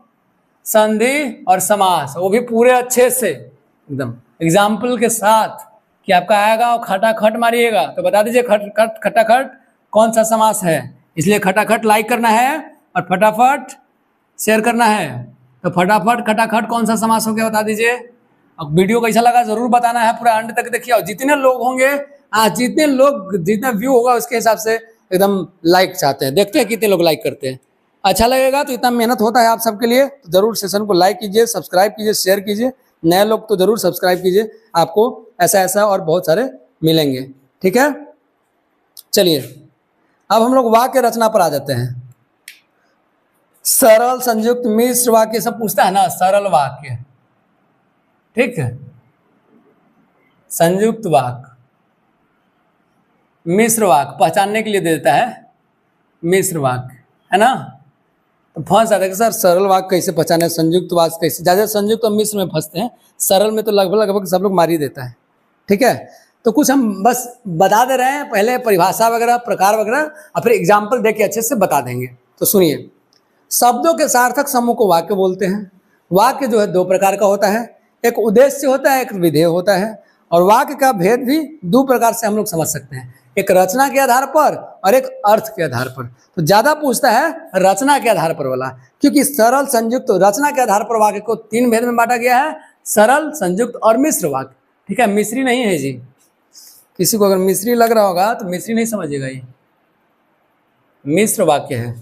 संधि और समास, वो भी पूरे अच्छे से एकदम एग्जाम्पल के साथ कि आपका आएगा और खटाखट मारिएगा तो बता दीजिए खटाखट कौन सा समास है। इसलिए खटाखट लाइक करना है और फटाफट शेयर करना है। तो फटाफट खटाखट कौन सा समास हो गया बता दीजिए। अब वीडियो कैसा लगा जरूर बताना है, पूरा अंत तक देखिए, और जितने लोग होंगे जितने लोग जितना व्यू होगा उसके हिसाब से एकदम लाइक चाहते हैं, देखते हैं कितने लोग लाइक करते हैं। अच्छा लगेगा तो इतना मेहनत होता है आप सबके लिए, तो जरूर सेशन को लाइक कीजिए, सब्सक्राइब कीजिए, शेयर कीजिए। नए लोग तो जरूर सब्सक्राइब कीजिए, आपको ऐसा ऐसा और बहुत सारे मिलेंगे, ठीक है। चलिए अब हम लोग वाक्य रचना पर आ जाते हैं। सरल, संयुक्त, मिश्र वाक्य सब पूछता है ना, सरल वाक्य, ठीक है, संयुक्त वाक्य, मिश्र वाक्य पहचानने के लिए दे देता है, मिश्र वाक्य, है ना। तो फंस जाता है कि सर सरल वाक्य कैसे पहचाने, संयुक्त वाक्य कैसे, ज़्यादा संयुक्त और मिश्र में फंसते हैं, सरल में तो लगभग लगभग सब लोग मार ही देता है, ठीक है। तो कुछ हम बस बता दे रहे हैं, पहले परिभाषा वगैरह, प्रकार वगैरह, और फिर एग्जाम्पल दे के अच्छे से बता देंगे। तो सुनिए, शब्दों के सार्थक समूह को वाक्य बोलते हैं। वाक्य जो है 2 प्रकार का होता है, एक उद्देश्य होता है, एक विधेय होता है। और वाक्य का भेद भी 2 प्रकार से हम लोग समझ सकते हैं, एक रचना के आधार पर और एक अर्थ के आधार पर। तो ज्यादा पूछता है रचना के आधार पर वाला, क्योंकि सरल, संयुक्त, रचना के आधार पर वाक्य को 3 भेद में बांटा गया है, सरल, संयुक्त और मिश्र वाक्य, ठीक है। मिश्री नहीं है जी, किसी को अगर मिश्री लग रहा होगा तो मिश्री नहीं समझिएगा, ये मिश्र वाक्य है,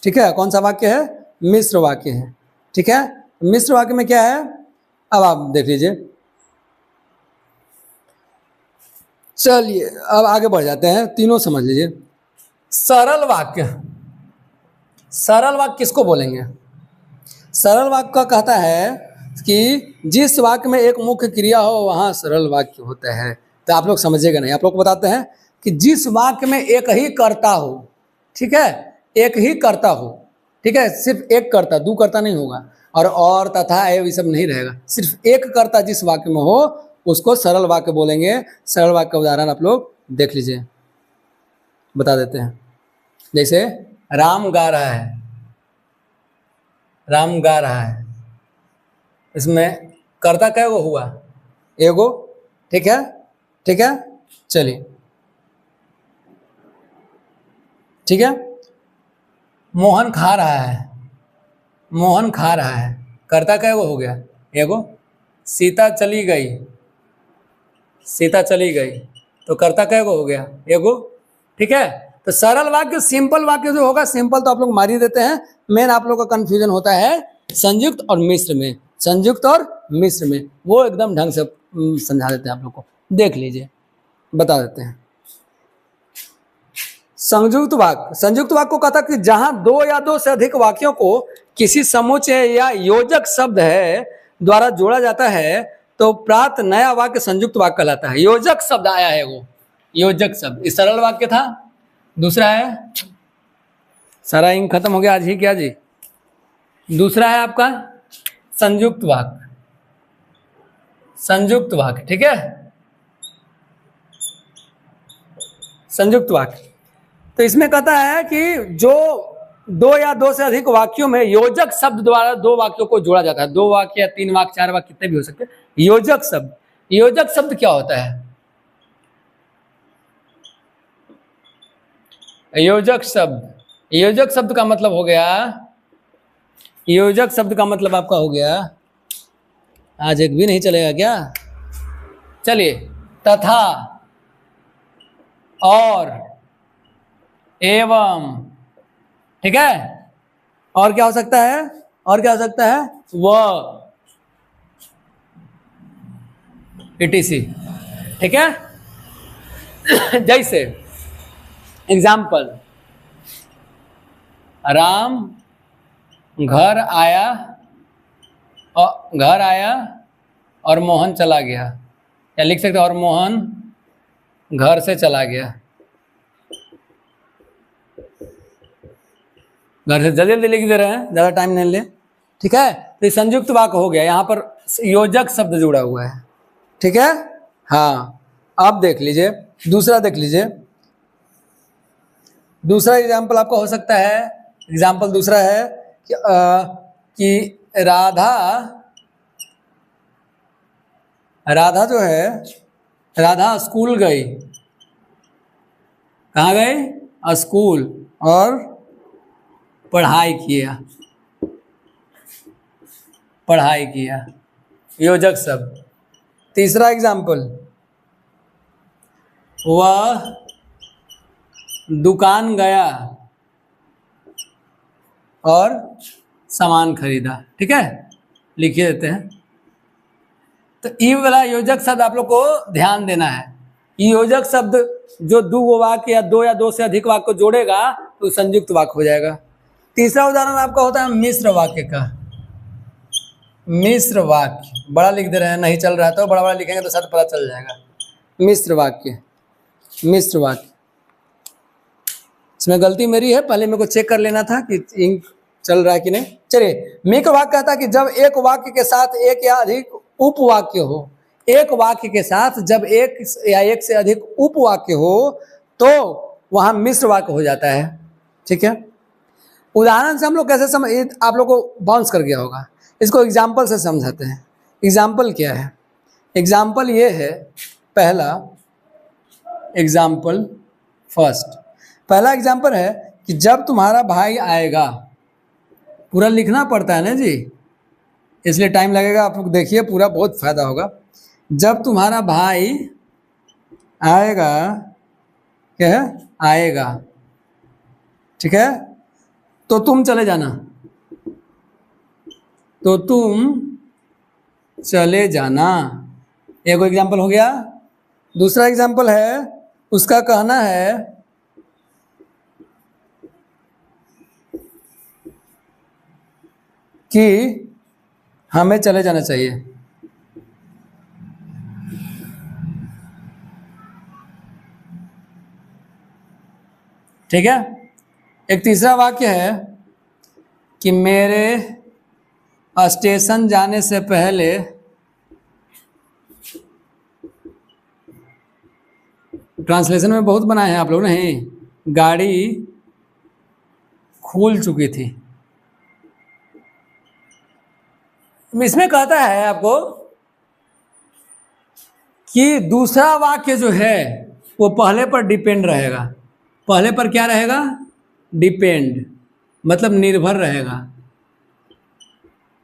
ठीक है। कौन सा वाक्य है, मिश्र वाक्य है, ठीक है। मिश्र वाक्य में क्या है, अब आप देख लीजिए। चलिए अब आगे बढ़ जाते हैं, तीनों समझ लीजिए। सरल वाक्य, सरल वाक्य किसको बोलेंगे, सरल वाक्य का कहता है कि जिस वाक्य में एक मुख्य क्रिया हो वहां सरल वाक्य होता है। तो आप लोग समझिएगा नहीं, आप लोग को बताते हैं कि जिस वाक्य में एक ही कर्ता हो, ठीक है, एक ही कर्ता हो, ठीक है, सिर्फ एक कर्ता, 2 कर्ता नहीं होगा, और तथा ये सब नहीं रहेगा, सिर्फ एक कर्ता जिस वाक्य में हो उसको सरल वाक्य बोलेंगे। सरल वाक्य का उदाहरण आप लोग देख लीजिए, बता देते हैं। जैसे राम गा रहा है, राम गा रहा है, इसमें कर्ता कैगो हुआ, एगो, ठीक है। ठीक है, चलिए, ठीक है। मोहन खा रहा है, मोहन खा रहा है, कर्ता क्या वो हो गया, एगो। सीता चली गई, सीता चली गई, तो कर्ता क्या वो हो गया, एगो। ठीक है, तो सरल वाक्य, सिंपल वाक्य जो होगा, सिंपल तो आप लोग मार ही देते हैं। मेन आप लोग का कंफ्यूजन होता है संयुक्त और मिश्र में, संयुक्त और मिश्र में, वो एकदम ढंग से समझा देते हैं आप लोग को। देख लीजिए, बता देते हैं। संयुक्त वाक्य, संयुक्त वाक्य को कहता कि जहां दो या दो से अधिक वाक्यों को किसी समुच्चय या योजक शब्द है द्वारा जोड़ा जाता है तो प्राप्त नया वाक्य संयुक्त वाक्य कहलाता है। योजक शब्द आया है, वो योजक शब्द। इस सरल वाक्य था। दूसरा है, सारा इंक खत्म हो गया आज ही क्या जी। दूसरा है आपका संयुक्त वाक्य, संयुक्त वाक्य, ठीक है, संयुक्त वाक्य। तो इसमें कहता है कि जो दो या दो से अधिक वाक्यों में योजक शब्द द्वारा दो वाक्यों को जोड़ा जाता है, दो वाक्य या तीन वाक्य, चार वाक्य, कितने भी हो सकते हैं। योजक शब्द, योजक शब्द क्या होता है, योजक शब्द, योजक शब्द का मतलब हो गया, योजक शब्द का मतलब आपका हो गया, आज एक भी नहीं चलेगा क्या, चलिए, तथा, और, एवं, ठीक है, और क्या हो सकता है, और क्या हो सकता है, वह, etc, ठीक है। जैसे एग्जाम्पल, राम घर आया, और घर आया और मोहन चला गया, या लिख सकते हैं और मोहन घर से चला गया। घर से जल्दी जल्दी लिख दे रहे हैं, ज़्यादा टाइम नहीं ले, ठीक है। तो संयुक्त वाक्य हो गया, यहाँ पर योजक शब्द जुड़ा हुआ है, ठीक है। हाँ, अब देख लीजिए, दूसरा देख लीजिए, दूसरा एग्जाम्पल आपका हो सकता है, एग्जाम्पल दूसरा है कि राधा, राधा जो है, राधा स्कूल गई, कहाँ गई, स्कूल, और पढ़ाई किया, पढ़ाई किया, योजक शब्द। तीसरा एग्जाम्पल, वह दुकान गया और सामान खरीदा, ठीक है, लिखिए देते हैं। तो ई वाला योजक शब्द आप लोग को ध्यान देना है। ये योजक शब्द जो दो वाक्य या दो से अधिक वाक्य को जोड़ेगा तो संयुक्त वाक्य हो जाएगा। तीसरा उदाहरण आपका होता है मिश्र वाक्य का। मिश्र वाक्य बड़ा लिख दे रहे हैं, नहीं चल रहा है तो बड़ा बड़ा लिखेंगे तो शायद पता चल जाएगा। मिश्र वाक्य, मिश्र वाक्य, इसमें गलती मेरी है, पहले मेरे को चेक कर लेना था कि इंक चल रहा है कि नहीं। चलिए, मिश्र वाक्य कहता है कि जब एक वाक्य के साथ एक या अधिक उपवाक्य हो, एक वाक्य के साथ जब एक या एक से अधिक उपवाक्य हो तो वहां मिश्र वाक्य हो जाता है, ठीक है। उदाहरण से हम लोग कैसे समझ, आप लोग को बाउंस कर गया होगा, इसको एग्जाम्पल से समझाते हैं। एग्जाम्पल क्या है, एग्जाम्पल ये है, पहला एग्जाम्पल, फर्स्ट, पहला एग्जाम्पल है कि जब तुम्हारा भाई आएगा, पूरा लिखना पड़ता है ना जी, इसलिए टाइम लगेगा, आप लोग देखिए पूरा, बहुत फायदा होगा। जब तुम्हारा भाई आएगा, क्या है, आएगा, ठीक है, तो तुम चले जाना, तो तुम चले जाना, एक एग्जाम्पल हो गया। दूसरा एग्जाम्पल है, उसका कहना है कि हमें चले जाना चाहिए, ठीक है। एक तीसरा वाक्य है कि मेरे स्टेशन जाने से पहले ट्रांसलेशन में बहुत बनाए हैं आप लोग, नहीं, गाड़ी खुल चुकी थी। इसमें कहता है आपको कि दूसरा वाक्य जो है वो पहले पर डिपेंड रहेगा। पहले पर क्या रहेगा? डिपेंड, मतलब निर्भर रहेगा।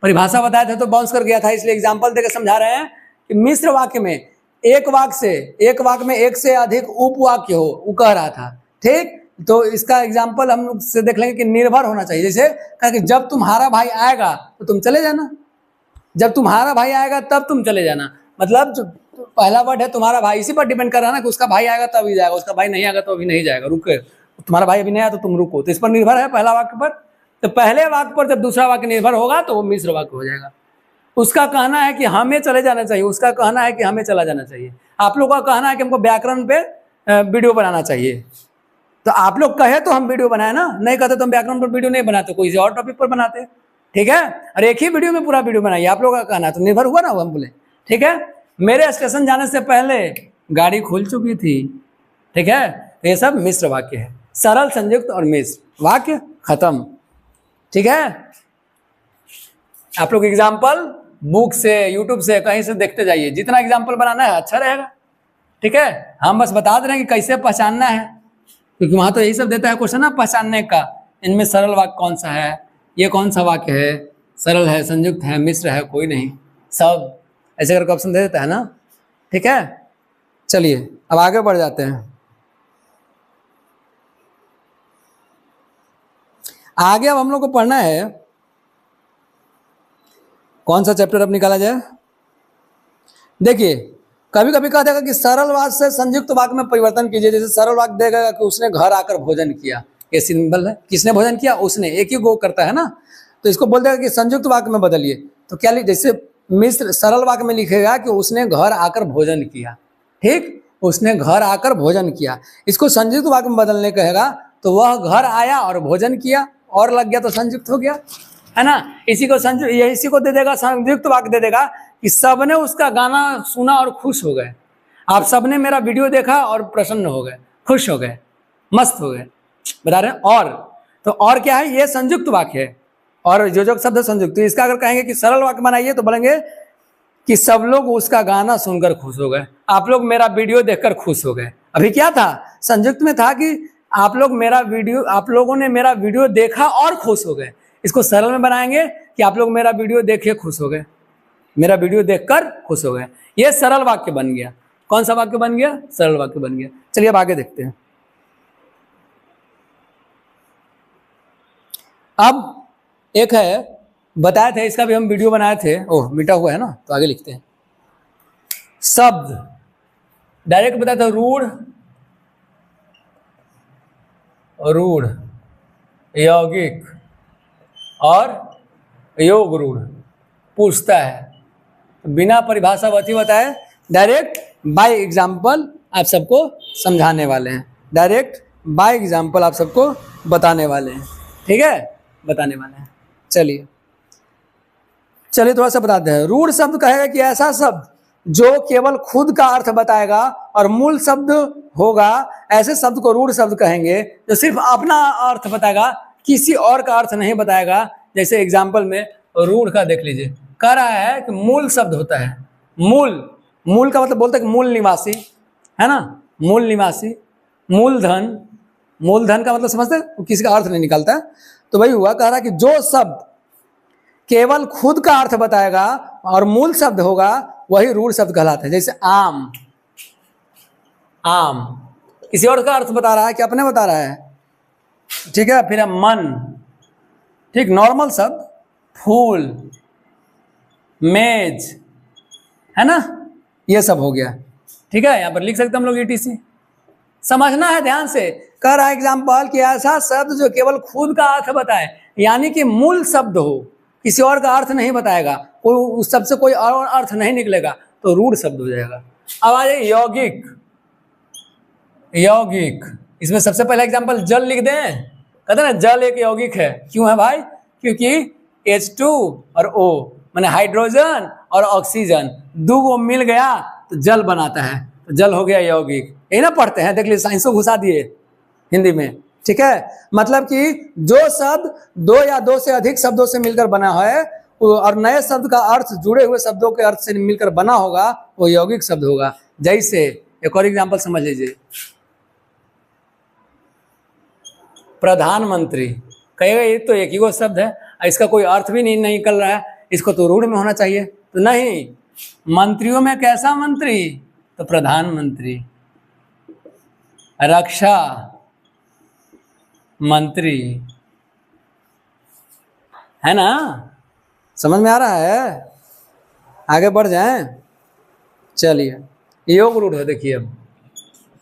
परिभाषा बताया था तो बाउंस कर गया था, इसलिए एग्जाम्पल देकर समझा रहे हैं कि मिश्र वाक्य में एक वाक्य में एक से अधिक उपवाक्य हो, वो कह रहा था। ठीक, तो इसका एग्जाम्पल हम लोग से देख लेंगे कि निर्भर होना चाहिए। जैसे कहा कि जब तुम्हारा भाई आएगा तो तुम चले जाना, जब तुम्हारा भाई आएगा तब तुम चले जाना, मतलब जो पहला वर्ड है तुम्हारा भाई, इसी पर डिपेंड कर रहा है ना कि उसका भाई आएगा तभी जाएगा, उसका भाई नहीं आएगा तो अभी नहीं जाएगा, रुके, तुम्हारा भाई अभी नहीं आया तो तुम रुको, तो इस पर निर्भर है पहला वाक्य पर। तो पहले वाक्य पर जब दूसरा वाक्य निर्भर होगा तो वो मिश्र वाक्य हो जाएगा। उसका कहना है कि हमें चले जाना चाहिए, उसका कहना है कि हमें चला जाना चाहिए। आप लोगों का कहना है कि हमको व्याकरण पे वीडियो बनाना चाहिए, तो आप लोग कहे तो हम वीडियो बनाए ना, नहीं कहते तो हम व्याकरण पर वीडियो नहीं बनाते, कोई और टॉपिक पर बनाते। ठीक है, और एक ही वीडियो में पूरा वीडियो बनाइए, आप लोगों का कहना है तो निर्भर हुआ ना, वो हम बोले। ठीक है, मेरे स्टेशन जाने से पहले गाड़ी खुल चुकी थी। ठीक है, तो ये सब मिश्र वाक्य है, सरल, संयुक्त और मिश्र वाक्य, खत्म। ठीक है, आप लोग एग्जाम्पल बुक से, यूट्यूब से, कहीं से देखते जाइए, जितना एग्जाम्पल बनाना है अच्छा रहेगा। ठीक है, हम बस बता दे रहे हैं कि कैसे पहचानना है, क्योंकि वहां तो यही सब देता है क्वेश्चन ना पहचानने का, इनमें सरल वाक्य कौन सा है, ये कौन सा वाक्य है, सरल है, संयुक्त है, मिश्र है, कोई नहीं, सब ऐसे करके ऑप्शन दे देता है ना। ठीक है, चलिए अब आगे बढ़ जाते हैं। आगे अब हम लोग को पढ़ना है, कौन सा चैप्टर अब निकाला जाए? देखिए, कभी कभी कहा जाएगा कि सरल वाक्य से संयुक्त वाक्य में परिवर्तन कीजिए। जैसे सरल वाक्य देगा कि उसने घर आकर भोजन किया, ये सिंबल है, किसने भोजन किया? उसने, एक ही गो करता है ना, तो इसको बोल देगा कि संयुक्त वाक्य में बदलिए। तो क्या लिख, जैसे मिश्र सरल वाक्य में लिखेगा कि उसने घर आकर भोजन किया। ठीक, उसने घर आकर भोजन किया। इसको संयुक्त वाक्य में बदलने कहेगा तो वह घर आया और भोजन किया, और लग गया तो संयुक्त हो गया, है ना। इसी को इसी को दे देगा, संयुक्त वाक्य दे देगा कि सबने उसका गाना सुना और खुश हो गए। आप सबने मेरा वीडियो देखा और प्रसन्न हो गए, खुश हो गए, मस्त हो गए, बता रहे हैं। और क्या है? ये संयुक्त वाक्य है, और जो शब्द संयुक्त। तो इसका अगर कहेंगे कि सरल वाक्य बनाइए तो बोलेंगे कि सब लोग उसका गाना सुनकर खुश हो गए, आप लोग मेरा वीडियो देखकर खुश हो गए। अभी क्या था? संयुक्त में था कि आप लोगों ने मेरा वीडियो देखा और खुश हो गए। इसको सरल में बनाएंगे कि आप लोग मेरा वीडियो देखे खुश हो गए, मेरा वीडियो देखकर खुश हो गए। ये सरल वाक्य बन गया। कौन सा वाक्य बन गया? सरल वाक्य बन गया। चलिए अब आगे देखते हैं। अब एक है, बताए थे, इसका भी हम वीडियो बनाए थे, ओह मिटा हुआ है ना, तो आगे लिखते हैं। शब्द डायरेक्ट बताया था, रूढ़, यौगिक और योग रूढ़ पूछता है, बिना परिभाषा वती बताए डायरेक्ट बाय एग्जाम्पल आप सबको समझाने वाले हैं, डायरेक्ट बाय एग्जाम्पल आप सबको बताने वाले हैं। ठीक है, बताने वाले हैं। चलिए थोड़ा सा बताते हैं। रूढ़ शब्द कहेगा कि ऐसा शब्द जो केवल खुद का अर्थ बताएगा और मूल शब्द होगा, ऐसे शब्द को रूढ़ शब्द कहेंगे। जो सिर्फ अपना अर्थ बताएगा, किसी और का अर्थ नहीं बताएगा। जैसे एग्जाम्पल में रूढ़ का देख लीजिए, कह रहा है कि मूल शब्द होता है, मूल का मतलब बोलता है कि मूल निवासी, है ना, मूल निवासी। मूलधन का मतलब समझते हैं, किसी का अर्थ नहीं निकालता है, तो वही हुआ। कह रहा है कि जो शब्द केवल खुद का अर्थ बताएगा और मूल शब्द होगा, वही रूढ़ शब्द कहलाता है। जैसे आम किसी और का अर्थ बता रहा है कि अपने बता रहा है। ठीक है, फिर मन, ठीक, नॉर्मल शब्द। फूल, मेज, है ना, ये सब हो गया। ठीक है, यहाँ पर लिख सकते हम लोग ETC। समझना है ध्यान से। कह रहा है एग्जाम्पल कि ऐसा शब्द जो केवल खुद का अर्थ बताए, यानी कि मूल शब्द हो, किसी और का अर्थ नहीं बताएगा, कोई उस शब्द से कोई और अर्थ नहीं निकलेगा, तो रूढ़ शब्द हो जाएगा। अब आ जाए यौगिक। इसमें सबसे पहला एग्जाम्पल जल लिख दें। कहते ना जल एक यौगिक है। क्यों है भाई? क्योंकि H2 और O माने हाइड्रोजन और ऑक्सीजन दो गो मिल गया तो जल बनाता है, तो जल हो गया यौगिक। यही ना पढ़ते हैं, देख लीजिए, साइंस को घुसा दिए हिंदी में। ठीक है, मतलब कि जो शब्द दो या दो से अधिक शब्दों से मिलकर बना है और नए शब्द का अर्थ जुड़े हुए शब्दों के अर्थ से मिलकर बना होगा, वो यौगिक शब्द होगा। जैसे एक और एग्जाम्पल समझ लीजिए, प्रधानमंत्री, कहेगा ये तो एक ही वो शब्द है, इसका कोई अर्थ भी नहीं निकल रहा है, इसको तो रूढ़ में होना चाहिए। तो नहीं, मंत्रियों में कैसा मंत्री, तो प्रधानमंत्री। रक्षा मंत्री, है ना, समझ में आ रहा है? आगे बढ़ जाएं, चलिए योग रूढ़ है। देखिए अब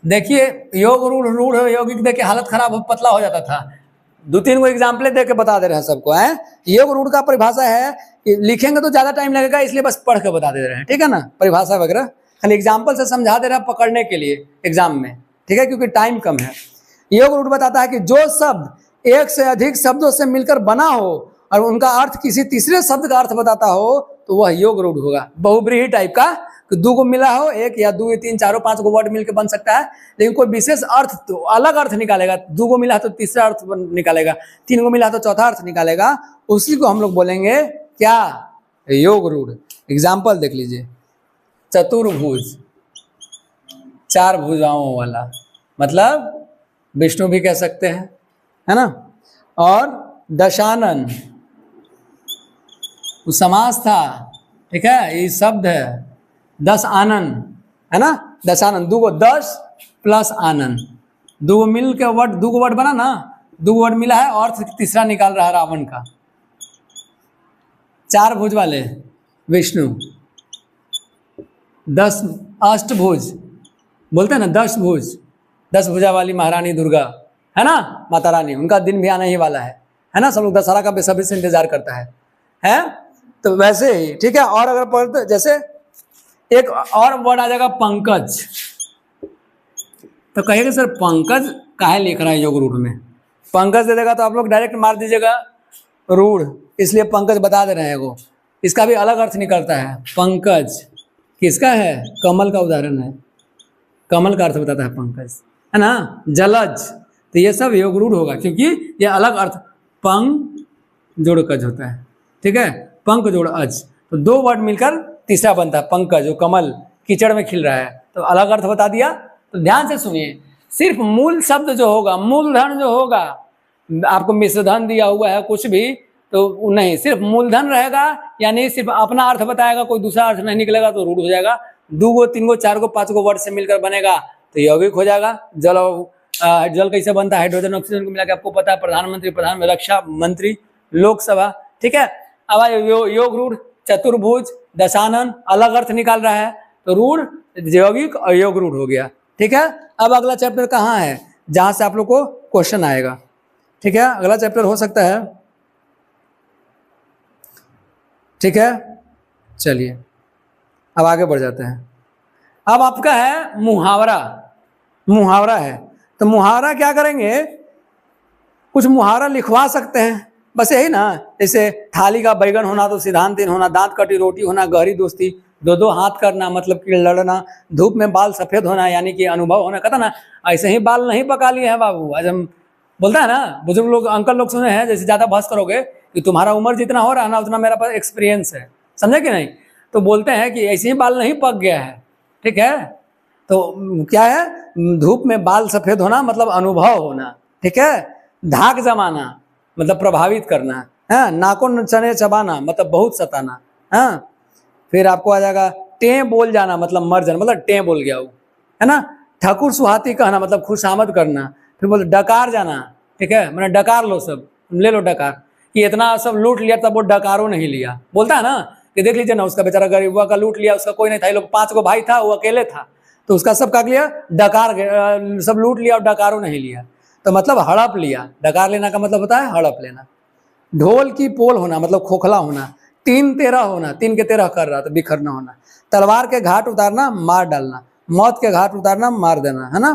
देखिए योग रूढ़, रूढ़ यौगिक देखिए हालत खराब हो, पतला हो जाता था। 2-3 को एग्जाम्पल दे के बता दे रहे हैं सबको, है योग रूढ़ का परिभाषा है कि लिखेंगे तो ज्यादा टाइम लगेगा, इसलिए बस पढ़ के बता दे रहे हैं, ठीक है ना, परिभाषा वगैरह खाली एग्जाम्पल से समझा दे रहे हैं पकड़ने के लिए एग्जाम में, ठीक है, क्योंकि टाइम कम है। योग रूढ़ बताता है कि जो शब्द एक से अधिक शब्दों से मिलकर बना हो और उनका अर्थ किसी तीसरे शब्द का अर्थ बताता हो तो वह योग रूढ़ होगा। बहुब्रीही टाइप का, दो को मिला हो, एक या दो या तीन चारों पांच को वर्ड मिलकर बन सकता है, लेकिन कोई विशेष अर्थ तो अलग अर्थ निकालेगा। दो को मिला तो तीसरा अर्थ निकालेगा, तीन को मिला तो चौथा अर्थ निकालेगा, उसी को हम लोग बोलेंगे क्या, योग रूढ़। एग्जाम्पल देख लीजिए, चतुर्भुज, 4 भुजाओं वाला, मतलब विष्णु भी कह सकते हैं, है ना। और दशानन, वो समास था, ठीक है, ये शब्द है। 10 आनन, है ना, दशानन, 2 को 10 प्लस आनन, 2 मिल के वर्ड, 2 वर्ड बना ना, 2 वर्ड मिला है और तीसरा निकाल रहा है रावण का। 4 भुज वाले विष्णु, 10 अष्टभुज बोलते हैं ना, 10 भुज, 10 भुजा वाली महारानी दुर्गा, है ना, माता रानी, उनका दिन भी आने ही वाला है ना। सब लोग दशहरा का बेसब्री से इंतजार करता है। तो वैसे ही ठीक है। और अगर पढ़ते जैसे एक और वर्ड आ जाएगा पंकज, तो कहेगा सर पंकज काहे लिख रहा है योग रूढ़ में, पंकज दे देगा तो आप लोग डायरेक्ट मार दीजिएगा रूढ़, इसलिए पंकज बता दे रहे हैं। वो इसका भी अलग अर्थ निकलता है। पंकज किसका है, कमल का उदाहरण है, कमल का अर्थ बताता है पंकज, है ना। जलज, तो ये सब योग रूढ़ होगा, क्योंकि ये अलग अर्थ, पंग जोड़ कज होता है, ठीक है, पंख जोड़ अज, तो 2 वर्ड मिलकर तीसरा बनता है पंकज, जो कमल कीचड़ में खिल रहा है, तो अलग अर्थ बता दिया। तो ध्यान से सुनिए, सिर्फ मूल शब्द जो होगा, मूलधन जो होगा, आपको मिश्रधन दिया हुआ है कुछ भी, तो नहीं, सिर्फ मूलधन रहेगा, यानी सिर्फ अपना अर्थ बताएगा, कोई दूसरा अर्थ नहीं निकलेगा तो रूढ़ हो जाएगा। 2 को 3 को 4 को 5 को वर्ड से मिलकर बनेगा तो यौगिक हो जाएगा। जल कैसे बनता है, हाइड्रोजन ऑक्सीजन को मिला के, आपको पता है, प्रधानमंत्री, प्रधान रक्षा मंत्री, लोकसभा, ठीक है। अब योग रूढ़, चतुर्भुज, दशानन, अलग अर्थ निकाल रहा है, तो रूढ़, यौगिक और योग रूढ़ हो गया, ठीक है। अब अगला चैप्टर कहाँ है, जहां से आप लोग को क्वेश्चन आएगा, ठीक है। अगला चैप्टर हो सकता है, ठीक है, चलिए अब आगे बढ़ जाते हैं। अब आपका है मुहावरा, मुहावरा है, तो मुहावरा क्या करेंगे, कुछ मुहावरा लिखवा सकते हैं, बस यही ना, जैसे थाली का बैगन होना तो सिद्धांत होना, दांत कटी रोटी होना, गहरी दोस्ती, 2 हाथ करना मतलब कि लड़ना, धूप में बाल सफेद होना यानी कि अनुभव होना। कहता ना, ऐसे ही बाल नहीं पका लिए हैं बाबू, आज हम बोलता है ना, बुजुर्ग लोग, अंकल लोग सुने हैं, जैसे ज्यादा बहस करोगे कि तुम्हारा उम्र जितना हो रहा है ना उतना मेरा पास एक्सपीरियंस है, समझे कि नहीं, तो बोलते हैं कि ऐसे ही बाल नहीं पक गया है, ठीक है। तो क्या है, धूप में बाल सफेद होना मतलब अनुभव होना, ठीक है। धाक जमाना मतलब प्रभावित करना है, नाखून चने चबाना मतलब बहुत सताना, हाँ। फिर आपको आ जाएगा टे बोल जाना मतलब मर जाना, मतलब टे बोल गया वो, है ना। ठाकुर सुहाती कहना मतलब खुशामद करना। फिर बोलते डकार जाना, ठीक है, मैंने डकार लो, सब ले लो डकार, कि इतना सब लूट लिया तब वो डकारो नहीं लिया, बोलता है ना कि देख लीजिए ना, उसका बेचारा गरीबुआ का लूट लिया, उसका कोई नहीं था, ये लोग 5 को भाई था, वो अकेले था, तो उसका सब का लिया डकार, सब लूट लिया और डकारो नहीं लिया, तो मतलब हड़प लिया। डकार लेना का मतलब होता है हड़प लेना। ढोल की पोल होना मतलब खोखला होना। 3-13 होना, 3 के 13 कर रहा तो बिखरना होना। तलवार के घाट उतारना, मार डालना। मौत के घाट उतारना, मार देना, है ना।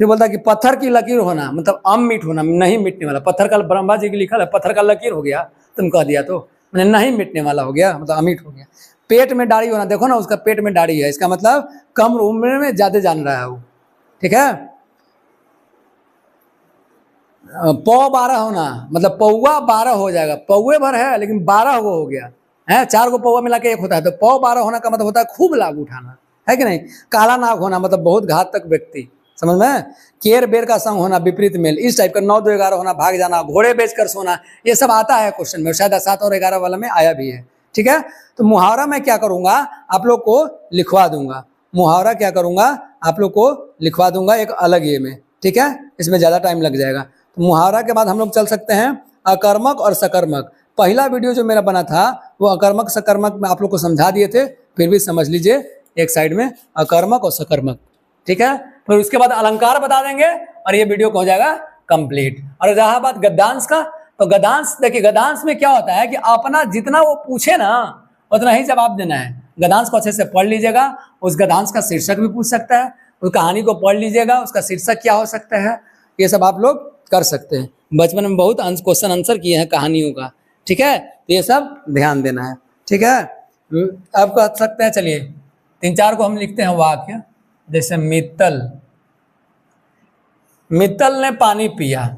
फिर बोलता है कि पत्थर की लकीर होना मतलब अमिट होना, नहीं मिटने वाला। पत्थर का ब्रह्मा जी की लिखा है, पत्थर का लकीर हो गया, तुम कह दिया तो मैंने नहीं मिटने वाला हो गया, मतलब अमिट हो गया। पेट में दाढ़ी होना, देखो ना उसका पेट में दाढ़ी है, इसका मतलब कम उम्र में ज्यादा जान रहा है वो, ठीक है। पौ 12 होना मतलब पौवा 12 हो जाएगा, पौवे भर है लेकिन 12 वो हो गया है, 4 को पौवा मिला के 1 होता है, तो पौ 12 होना का मतलब होता है खूब लाभ उठाना, है कि नहीं। काला नाग होना मतलब बहुत घातक व्यक्ति, समझ में। केर बेर का संग होना, विपरीत मेल, इस टाइप का। 9 2 11 होना, भाग जाना, घोड़े बेचकर सोना, ये सब आता है क्वेश्चन में, शायद 7 और 11 वाला में आया भी है। ठीक है, तो मुहावरा मैं क्या करूंगा, आप लोग को लिखवा दूंगा। मुहावरा क्या करूंगा, आप लोग को लिखवा दूंगा एक अलग ये में। ठीक है, इसमें ज्यादा टाइम लग जाएगा। तो मुहावरा के बाद हम लोग चल सकते हैं अकर्मक और सकर्मक। पहला वीडियो जो मेरा बना था वो अकर्मक सकर्मक में आप लोग को समझा दिए थे, फिर भी समझ लीजिए एक साइड में अकर्मक और सकर्मक। ठीक है, फिर उसके बाद अलंकार बता देंगे और ये वीडियो हो जाएगा कंप्लीट। और रहा बात गद्यांश का, तो गद्यांश देखिए, गद्यांश में क्या होता है कि अपना जितना वो पूछे ना उतना ही जवाब देना है। गद्यांश को अच्छे से पढ़ लीजिएगा, उस गद्यांश का शीर्षक भी पूछ सकता है, उस कहानी को पढ़ लीजिएगा, उसका शीर्षक क्या हो सकता है, ये सब आप लोग कर सकते हैं। बचपन में बहुत क्वेश्चन आंसर किए हैं कहानियों का। ठीक है, तो ये सब ध्यान देना है। ठीक है, अब कह सकते हैं, चलिए 3-4 को हम लिखते हैं वाक्य। जैसे मित्तल, मित्तल ने पानी पिया।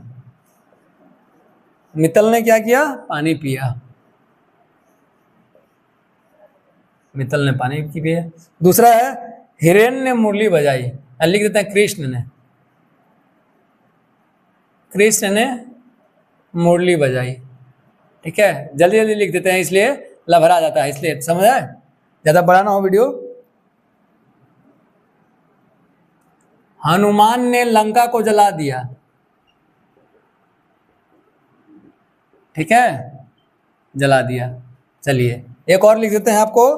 मित्तल ने क्या किया, पानी पिया। मित्तल ने पानी पिया। दूसरा है हिरेन ने मुरली बजाई, लिख देते हैं कृष्ण ने। कृष्ण ने मुरली बजाई। ठीक है, जल्दी जल्दी लिख देते हैं, इसलिए लभरा जाता है, इसलिए समझ आए, ज्यादा बड़ा ना हो वीडियो। हनुमान ने लंका को जला दिया। ठीक है, जला दिया। चलिए एक और लिख देते हैं आपको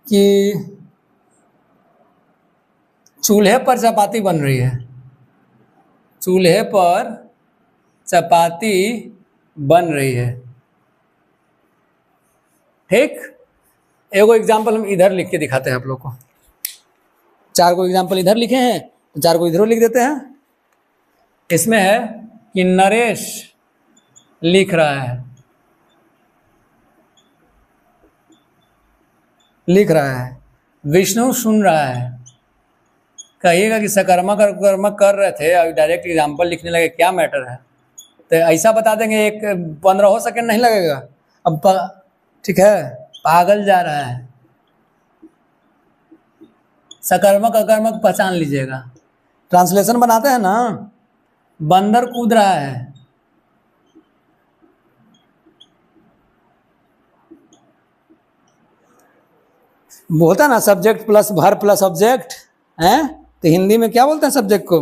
कि चूल्हे पर चपाती बन रही है। चूल्हे पर चपाती बन रही है। ठीक, एगो एग्जाम्पल हम इधर लिख के दिखाते हैं आप लोग को। 4 को एग्जाम्पल इधर लिखे हैं, तो 4 को इधर लिख देते हैं। इसमें है कि नरेश लिख रहा है, लिख रहा है। विष्णु सुन रहा है। कहिएगा कि सकर्मक और कर्मक कर रहे थे, अभी डायरेक्ट एग्जाम्पल लिखने लगे, क्या मैटर है। तो ऐसा बता देंगे, एक 15 सेकंड नहीं लगेगा। अब ठीक है, पागल जा रहा है। सकर्मक अकर्मक पहचान लीजिएगा। ट्रांसलेशन बनाते हैं ना, बंदर कूद रहा है। बोलता ना subject plus verb plus object है, तो हिंदी में क्या बोलते हैं, सब्जेक्ट को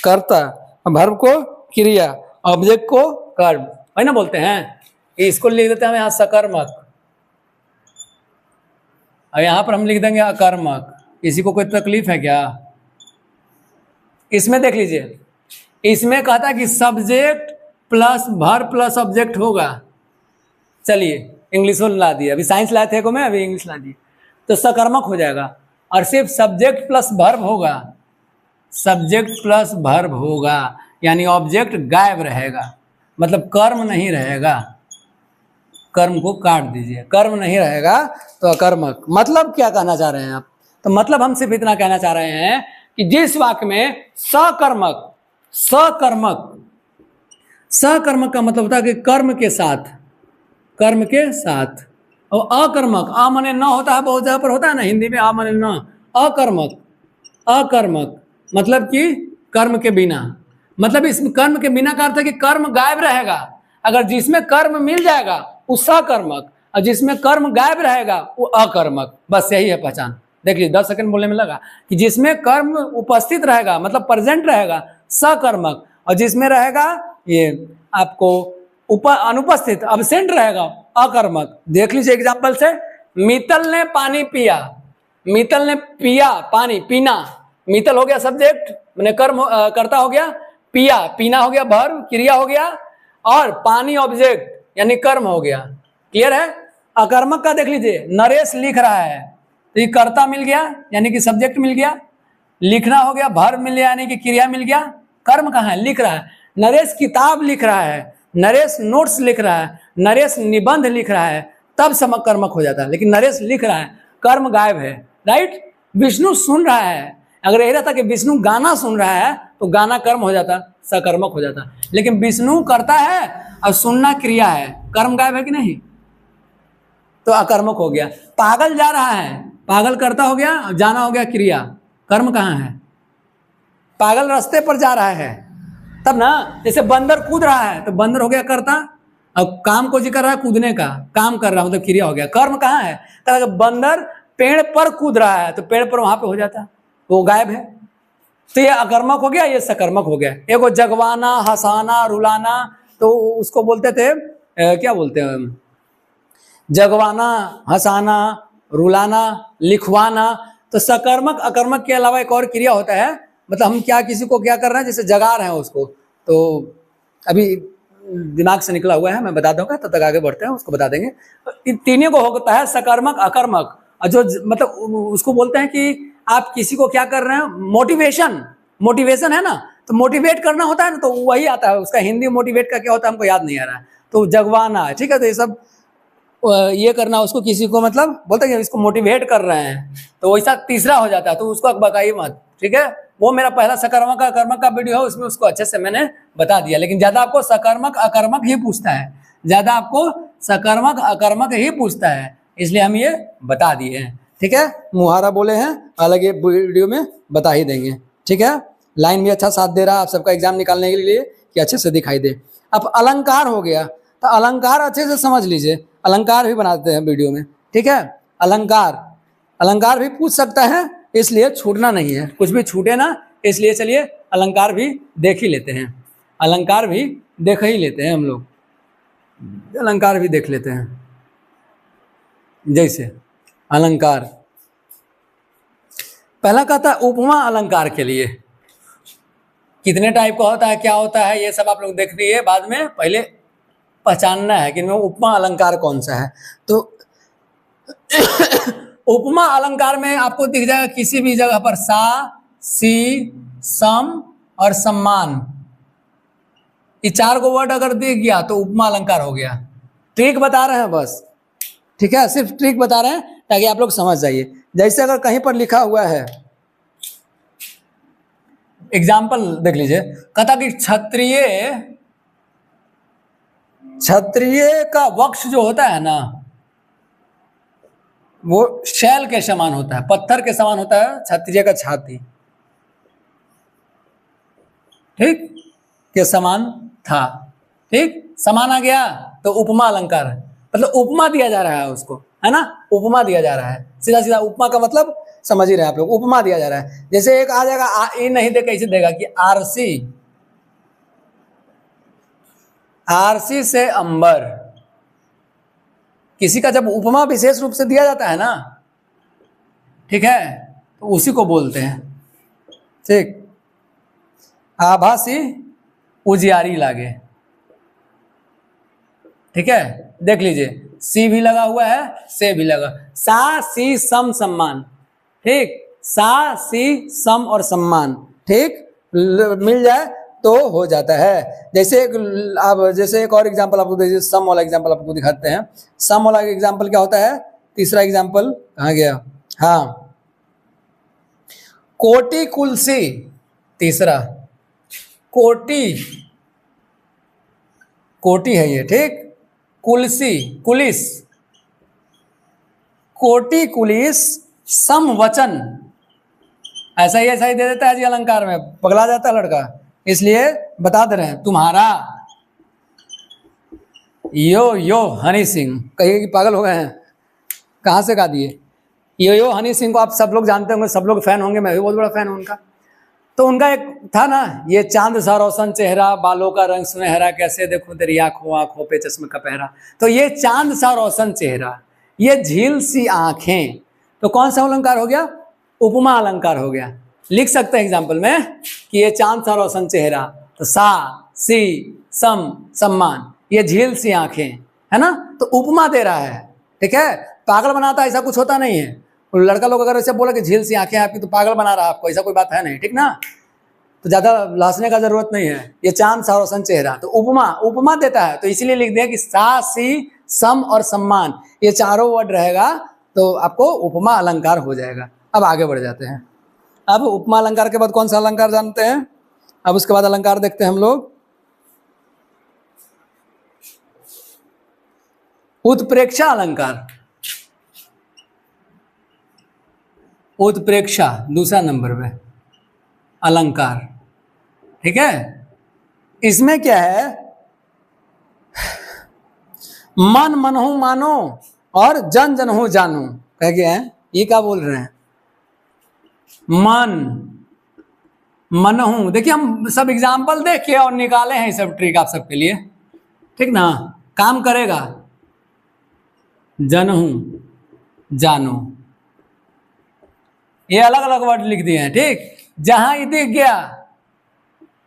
कर्ता, वर्ब को क्रिया, ऑब्जेक्ट को कर्म, वही ना बोलते हैं। इसको लिख देते हैं यहाँ सकर्मक, और यहाँ पर हम लिख देंगे अकर्मक। किसी को कोई तकलीफ है क्या? इसमें देख लीजिए, इसमें कहता है कि subject plus verb plus object होगा। चलिए इंग्लिश में ला दिया, अभी साइंस लाए थे को मैं, अभी इंग्लिश ला दिए, तो सकर्मक हो जाएगा। और सिर्फ सब्जेक्ट प्लस वर्ब होगा, सब्जेक्ट प्लस वर्ब होगा, यानी ऑब्जेक्ट गायब रहेगा, मतलब कर्म नहीं रहेगा। कर्म को काट दीजिए, कर्म नहीं रहेगा तो अकर्मक। मतलब क्या कहना चाह रहे हैं आप? तो मतलब हम सिर्फ इतना कहना चाह रहे हैं कि जिस वाक्य में सकर्मक, सकर्मक, सकर्मक का मतलब होता है कि कर्म के साथ, कर्म के साथ, और अकर्मक, आ मने न होता है, बहुत जगह पर होता है ना हिंदी में, आ मने न, अकर्मक, अकर्मक मतलब कि कर्म के बिना, मतलब इस कर्म के बिना का अर्थ है कि कर्म गायब रहेगा। अगर जिसमें कर्म मिल जाएगा वो सकर्मक, और जिसमें कर्म गायब रहेगा वो अकर्मक। बस यही है पहचान। देख लीजिए 10 सेकंड बोलने में लगा कि जिसमें कर्म उपस्थित रहेगा मतलब प्रेजेंट रहेगा सकर्मक, और जिसमें रहेगा ये आपको अनुपस्थित अब्सेंट रहेगा अकर्मक। देख लीजिए एग्जाम्पल से, मित्तल ने पानी पिया, मित्तल ने पिया पानी, पीना, मित्तल हो गया सब्जेक्ट मैंने कर्म कर्ता हो गया, पिया पीना हो गया वर्ब क्रिया हो गया, और पानी ऑब्जेक्ट यानी कर्म हो गया। क्लियर है? अकर्मक का देख लीजिए, नरेश लिख रहा है, तो ये कर्ता मिल गया यानी कि सब्जेक्ट मिल गया, लिखना हो गया वर्ब मिल गया यानी कि क्रिया मिल गया, कर्म कहाँ है? लिख रहा है। नरेश किताब लिख रहा है, नरेश नोट्स लिख रहा है, नरेश निबंध लिख रहा है, तब समकर्मक हो जाता है। लेकिन नरेश लिख रहा है, कर्म गायब है। राइट? विष्णु सुन रहा है, अगर यही रहता कि विष्णु गाना सुन रहा है तो गाना कर्म हो जाता, सकर्मक हो जाता। लेकिन विष्णु करता है और सुनना क्रिया है, कर्म गायब है कि नहीं, तो अकर्मक हो गया। पागल जा रहा है, पागल कर्ता हो गया, जाना हो गया क्रिया, कर्म कहाँ है? पागल रास्ते पर जा रहा है तब ना। जैसे बंदर कूद रहा है तो बंदर हो गया कर्ता। अब काम को जिक्र रहा है, कूदने का, काम कर रहा मतलब क्रिया हो गया। कर्म कहाँ है? तो अगर बंदर पेड़ पर कूद रहा है तो पेड़ पर वहां पे हो जाता, वो गायब है। तो ये अकर्मक हो गया, ये सकर्मक हो गया। एगो जगवाना, हंसाना, रुलाना, तो उसको बोलते थे क्या बोलते हैं, जगवाना, हंसाना, रुलाना, लिखवाना। तो सकर्मक अकर्मक के अलावा एक और क्रिया होता है, मतलब हम क्या किसी को क्या कर रहे हैं, जैसे जगा रहे हैं उसको। तो अभी दिमाग से निकला हुआ है, मैं बता दूंगा, तब तक आगे बढ़ते हैं, उसको बता देंगे। इन तीनों को होता है सकर्मक अकर्मक। और जो मतलब उसको बोलते हैं कि आप किसी को क्या कर रहे हैं, मोटिवेशन। मोटिवेशन है ना, तो मोटिवेट करना होता है ना, तो वही आता है। उसका हिंदी मोटिवेट का क्या होता है हमको याद नहीं आ रहा है, तो जगवाना, ठीक है। तो ये सब ये करना, उसको किसी को मतलब बोलते हैं कि इसको मोटिवेट कर रहे हैं, तो वैसा तीसरा हो जाता है, तो उसको बकाई मत, ठीक है। वो मेरा पहला सकर्मक अकर्मक का वीडियो है, उसमें उसको अच्छे से मैंने बता दिया। लेकिन ज्यादा आपको सकर्मक अकर्मक ही पूछता है, ज्यादा आपको सकर्मक अकर्मक ही पूछता है, इसलिए हम ये बता दिए हैं, ठीक है। मुहारा बोले हैं, अलग ये वीडियो में बता ही देंगे, ठीक है। लाइन भी अच्छा साथ दे रहा है आप सबका एग्जाम निकालने के लिए कि अच्छे से दिखाई दे। अब अलंकार हो गया, तो अलंकार अच्छे से समझ लीजिए, अलंकार भी बनाते हैं वीडियो में, ठीक है। अलंकार, अलंकार भी पूछ सकता है, इसलिए छूटना नहीं है, कुछ भी छूटे ना, इसलिए चलिए अलंकार भी देख ही लेते हैं। अलंकार भी देख ही लेते हैं हम लोग, अलंकार भी देख लेते हैं। जैसे अलंकार, पहला कहता है उपमा अलंकार के लिए। कितने टाइप का होता है, क्या होता है, ये सब आप लोग देख रही है, बाद में पहले पहचानना है कि इनमें उपमा अलंकार कौन सा है। तो उपमा अलंकार में आपको दिख जाएगा किसी भी जगह पर सा, सी, सम और सम्मान, ये चार को वर्ड अगर दिख गया तो उपमा अलंकार हो गया। ट्रिक बता रहे हैं बस, ठीक है, सिर्फ ट्रिक बता रहे हैं ताकि आप लोग समझ जाइए। जैसे अगर कहीं पर लिखा हुआ है, एग्जाम्पल देख लीजिए, कहता कि क्षत्रिय, क्षत्रिय का वक्ष जो होता है ना, वो शैल के समान होता है, पत्थर के समान होता है क्षत्रिय का छाती, ठीक, के समान था, ठीक। समान आ गया तो उपमा अलंकार है, मतलब उपमा दिया जा रहा है उसको, है ना, उपमा दिया जा रहा है, सीधा सीधा उपमा का मतलब समझ ही रहे आप लोग, उपमा दिया जा रहा है। जैसे एक आ जाएगा, ये नहीं दे कैसे देगा कि आरसी, आरसी से अंबर, किसी का जब उपमा विशेष रूप से दिया जाता है ना, ठीक है, तो उसी को बोलते हैं, ठीक। आभासी उजियारी लागे, ठीक है, देख लीजिए, सी भी लगा हुआ है, से भी लगा, सा सी सम सम्मान, ठीक, सा सी सम और सम्मान, ठीक, मिल जाए तो हो जाता है। जैसे एक आप जैसे एक और एग्जांपल आपको दीजिए, सम वाला एग्जांपल आपको दिखाते हैं। सम वाला एग्जांपल क्या होता है, तीसरा एग्जांपल कहाँ गया, हाँ, कोटि कुलसी, तीसरा कोटि, कोटि है ये, ठीक, कुलसी कुलिस, कोटि कुलिस सम वचन, ऐसा ही दे देता है जी अलंकार में, पगला जाता है लड़का, इसलिए बता दे रहे हैं। तुम्हारा यो हनी सिंह, कहिए कि पागल हो गए हैं, कहाँ से गा दिए। यो हनी सिंह को आप सब लोग जानते होंगे, सब लोग फैन होंगे, मैं भी बहुत बड़ा फैन हूं उनका। तो उनका एक था ना, ये चांद सा रोशन चेहरा, बालों का रंग सुनहरा, कैसे देखूं तेरी आंखों आंखों पे चश्मे का पहरा। तो ये चांद सा रोशन चेहरा, ये झील सी आंखें, तो कौन सा अलंकार हो गया, उपमा अलंकार हो गया। लिख सकते हैं एग्जाम्पल में कि ये चांद सा रोशन चेहरा, तो सा सी सम सम्मान, ये झील सी आंखें, है ना, तो उपमा दे रहा है, ठीक है। पागल बनाता ऐसा कुछ होता नहीं है, लड़का लोग अगर ऐसे बोला कि झील सी आंखें आपकी, तो पागल बना रहा है आपको, ऐसा कोई बात है नहीं, ठीक ना। तो ज्यादा लासने का जरूरत नहीं है, ये चांद सा रोशन चेहरा, तो उपमा, उपमा देता है, तो इसीलिए लिख दिया कि सा सी सम और सम्मान, ये चारों वर्ड रहेगा तो आपको उपमा अलंकार हो जाएगा। अब आगे बढ़ जाते हैं। अब उपमा अलंकार के बाद कौन सा अलंकार जानते हैं, अब उसके बाद अलंकार देखते हैं हम लोग, उत्प्रेक्षा अलंकार। उत्प्रेक्षा दूसरा नंबर पे अलंकार। ठीक है, इसमें क्या है, मन मनहु मानो और जन जनहु जानो कह गया है। ये क्या बोल रहे हैं, मन मनहु, देखिए हम सब एग्जाम्पल देखिए और निकाले हैं ये सब ट्रिक आप सबके लिए, ठीक ना, काम करेगा। जनहु जानो, ये अलग अलग वर्ड लिख दिए हैं, ठीक। जहां ये दिख गया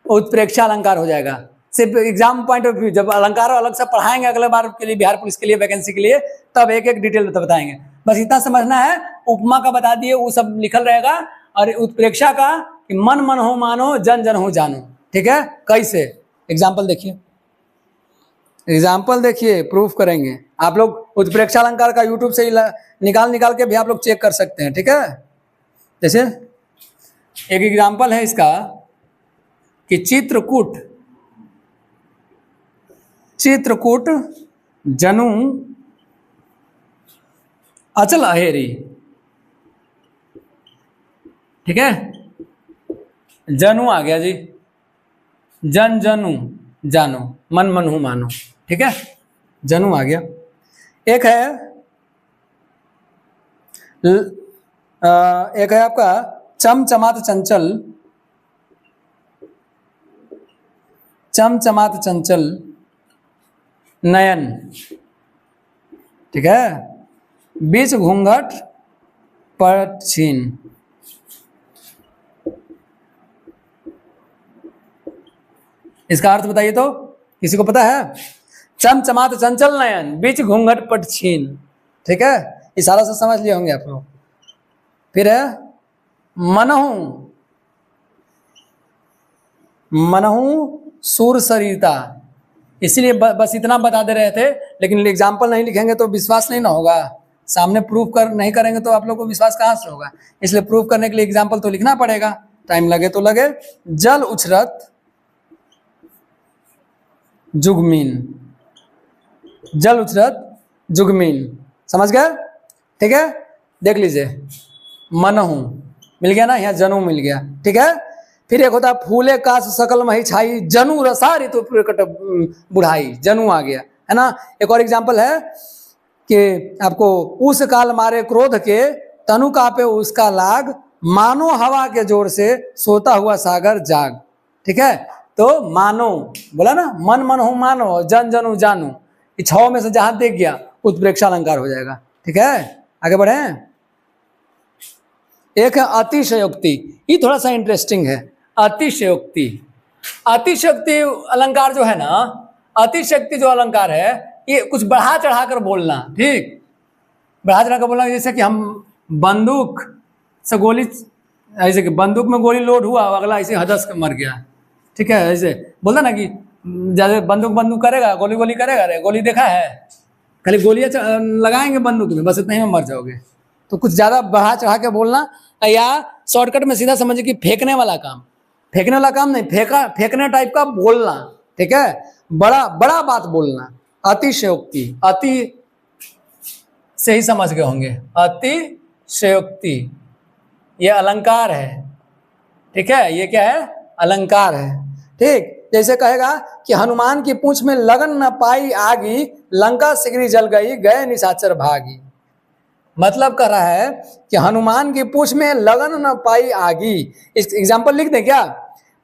उत्प्रेक्षा अलंकार हो जाएगा। सिर्फ एग्जाम पॉइंट ऑफ व्यू, जब अलंकार अलग से पढ़ाएंगे अगले बार के लिए, बिहार पुलिस के लिए वैकेंसी के लिए, तब एक एक डिटेल बताएंगे। बस इतना समझना है, उपमा का बता दिए, वो सब लिखल रहेगा, और उत्प्रेक्षा का कि मन मन हो मानो, जन जन हो जानो। ठीक है, कैसे एग्जाम्पल देखिए, एग्जाम्पल देखिए, प्रूफ करेंगे आप लोग। उत्प्रेक्षा अलंकार का यूट्यूब से निकाल के भी आप लोग चेक कर सकते हैं। ठीक है, जैसे एक एग्जाम्पल है इसका कि चित्रकूट जनु अचल अहेरी। ठीक है, जनु आ गया जी, जन जनु जानो, मन मनहु मानो। ठीक है, जनु आ गया। एक है आपका चमचमात चंचल नयन। ठीक है, बीच घूंघट पर छीन। इसका अर्थ बताइए तो, किसी को पता है? चमचमात चंचल नयन, बीच घूंघट पर छीन। ठीक है, इशारा से समझ लिए होंगे आप लोग। फिर है मनहु सूर सरिता। इसीलिए बस इतना बता दे रहे थे, लेकिन एग्जाम्पल नहीं लिखेंगे तो विश्वास नहीं ना होगा। सामने प्रूफ नहीं करेंगे तो आप लोग को विश्वास कहाँ से होगा। इसलिए प्रूफ करने के लिए एग्जाम्पल तो लिखना पड़ेगा, टाइम लगे तो लगे। जल उछरत जुगमीन, समझ गए? ठीक है, देख लीजिए, मनहु मिल गया ना, यहाँ जनु मिल गया। ठीक है, फिर एक होता है फूले काश सकल मही छाई, जनु रसा ऋतु प्रकट बुढ़ाई, जनु आ गया, है ना। एक और एग्जाम्पल है कि आपको उस काल मारे क्रोध के, तनु कापे उसका लाग, मानो हवा के जोर से सोता हुआ सागर जाग। ठीक है, तो मानो बोला ना, मन मन हो मानो, जन जनु जानो, ये 6 में से जहां देख गया उत्प्रेक्षा अलंकार हो जाएगा। ठीक है, आगे बढ़े। एक है अतिशयोक्ति, ये थोड़ा सा इंटरेस्टिंग है। अतिशयोक्ति अलंकार जो है ना, अतिशयोक्ति जो अलंकार है, ये कुछ बढ़ा चढ़ा कर बोलना। ठीक, बढ़ा चढ़ा कर बोलना, जैसे कि हम बंदूक से गोली, ऐसे कि बंदूक में गोली लोड हुआ, अगला ऐसे हदस कर मर गया। ठीक है, ऐसे बोलता ना कि ज्यादा बंदूक करेगा, गोली करेगा, रे गोली देखा है, खाली गोलियां लगाएंगे बंदूक में, बस इतना ही में मर जाओगे। तो कुछ ज्यादा बढ़ा चढ़ा के बोलना, या शॉर्टकट में सीधा समझिए कि फेंकने वाला काम नहीं, फेंकने टाइप का बोलना। ठीक है, बड़ा बात बोलना, अतिशयोक्ति, अति से ही समझ गए होंगे, अतिशयोक्ति ये अलंकार है। ठीक है, ये क्या है? अलंकार है। ठीक, जैसे कहेगा कि हनुमान की पूंछ में लगन न पाई आगी, लंका सिगरी जल गई, गए निशाचर भागी। मतलब कर रहा है कि हनुमान की पूंछ में लगन न पाई आगी। इस एग्जाम्पल लिख दें क्या?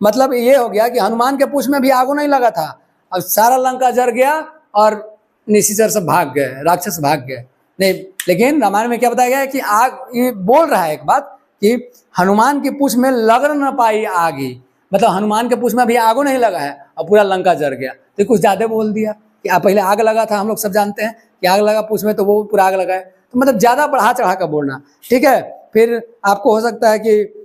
मतलब ये हो गया कि हनुमान के पूंछ में भी आगो नहीं लगा था, अब सारा लंका जर गया और निशाचर सब भाग गए, राक्षस भाग गए। नहीं, लेकिन रामायण में क्या बताया गया है कि आग, ये बोल रहा है एक बात कि हनुमान की पूंछ में लगन न पाई आगी, मतलब हनुमान के पूंछ में अभी आगो नहीं लगा है और पूरा लंका जर गया। तो कुछ ज्यादा बोल दिया कि पहले आग लगा था, हम लोग सब जानते हैं कि आग लगा पूंछ में, तो वो पूरा आग लगा है। तो मतलब ज्यादा बढ़ा चढ़ा कर बोलना। ठीक है, फिर आपको हो सकता है कि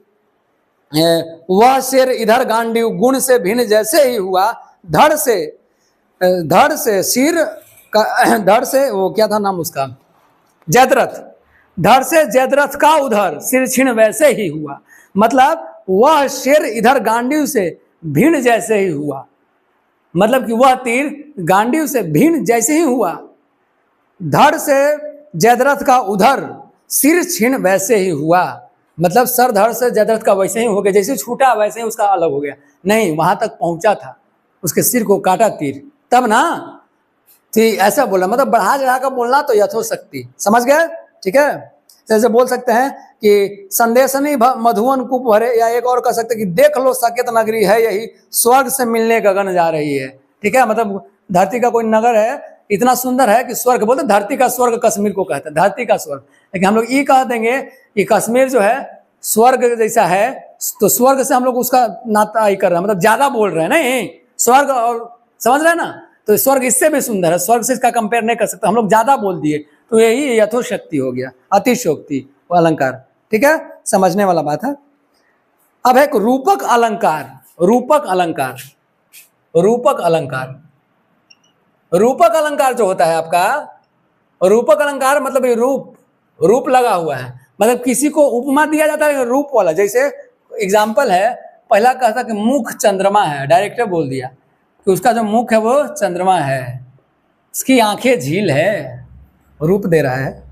वह शेर इधर गांडीव, गुण से भिन्न जैसे ही हुआ, धड़ से सिर का, धड़ से वो क्या था नाम उसका, जयद्रथ, धड़ से जयद्रथ का उधर सिर छिन वैसे ही हुआ। मतलब वह शेर इधर गांडीव से भिन्न जैसे ही हुआ, मतलब कि वह तीर गांडीव से भिन्न जैसे ही हुआ, धड़ से जयद्रथ का उधर सिर छिन वैसे ही हुआ। मतलब सर धड़ से जदर्थ का वैसे ही हो गया, जैसे छूटा वैसे ही उसका अलग हो गया, नहीं वहां तक पहुंचा था, उसके सिर को काटा तीर, तब ना। ठीक ऐसा बोला, मतलब बढ़ा चढ़ा कर बोलना तो यथोशक्ति, समझ गए? ठीक है, जैसे बोल सकते हैं कि संदेशनी मधुवन कूप भरे, या एक और कह सकते हैं कि देख लो साकेत नगरी है यही, स्वर्ग से मिलने गगन जा रही है। ठीक है, मतलब धरती का कोई नगर है इतना सुंदर है कि स्वर्ग, बोलते धरती का स्वर्ग कश्मीर को कहते हैं, धरती का स्वर्ग। लेकिन हम लोग ये कह देंगे कि कश्मीर जो है स्वर्ग जैसा है, तो स्वर्ग से हम लोग उसका नाता ही कर रहे हैं, मतलब ज्यादा बोल रहे हैं, नहीं स्वर्ग, और समझ रहे हैं ना, तो स्वर्ग इससे भी सुंदर है, स्वर्ग से इसका कंपेयर नहीं कर सकते, हम लोग ज्यादा बोल दिए, तो यही यथोशक्ति हो गया, अतिशोक्ति वो अलंकार। ठीक है, समझने वाला बात है। अब एक रूपक अलंकार, रूपक अलंकार, रूपक अलंकार, रूपक अलंकार जो होता है आपका, रूपक अलंकार मतलब ये रूप, रूप लगा हुआ है, मतलब किसी को उपमा दिया जाता है रूप वाला। जैसे एग्जाम्पल है, पहला कहता कि मुख चंद्रमा है, डायरेक्टर बोल दिया कि उसका जो मुख है वो चंद्रमा है, इसकी आंखें झील है, रूप दे रहा है।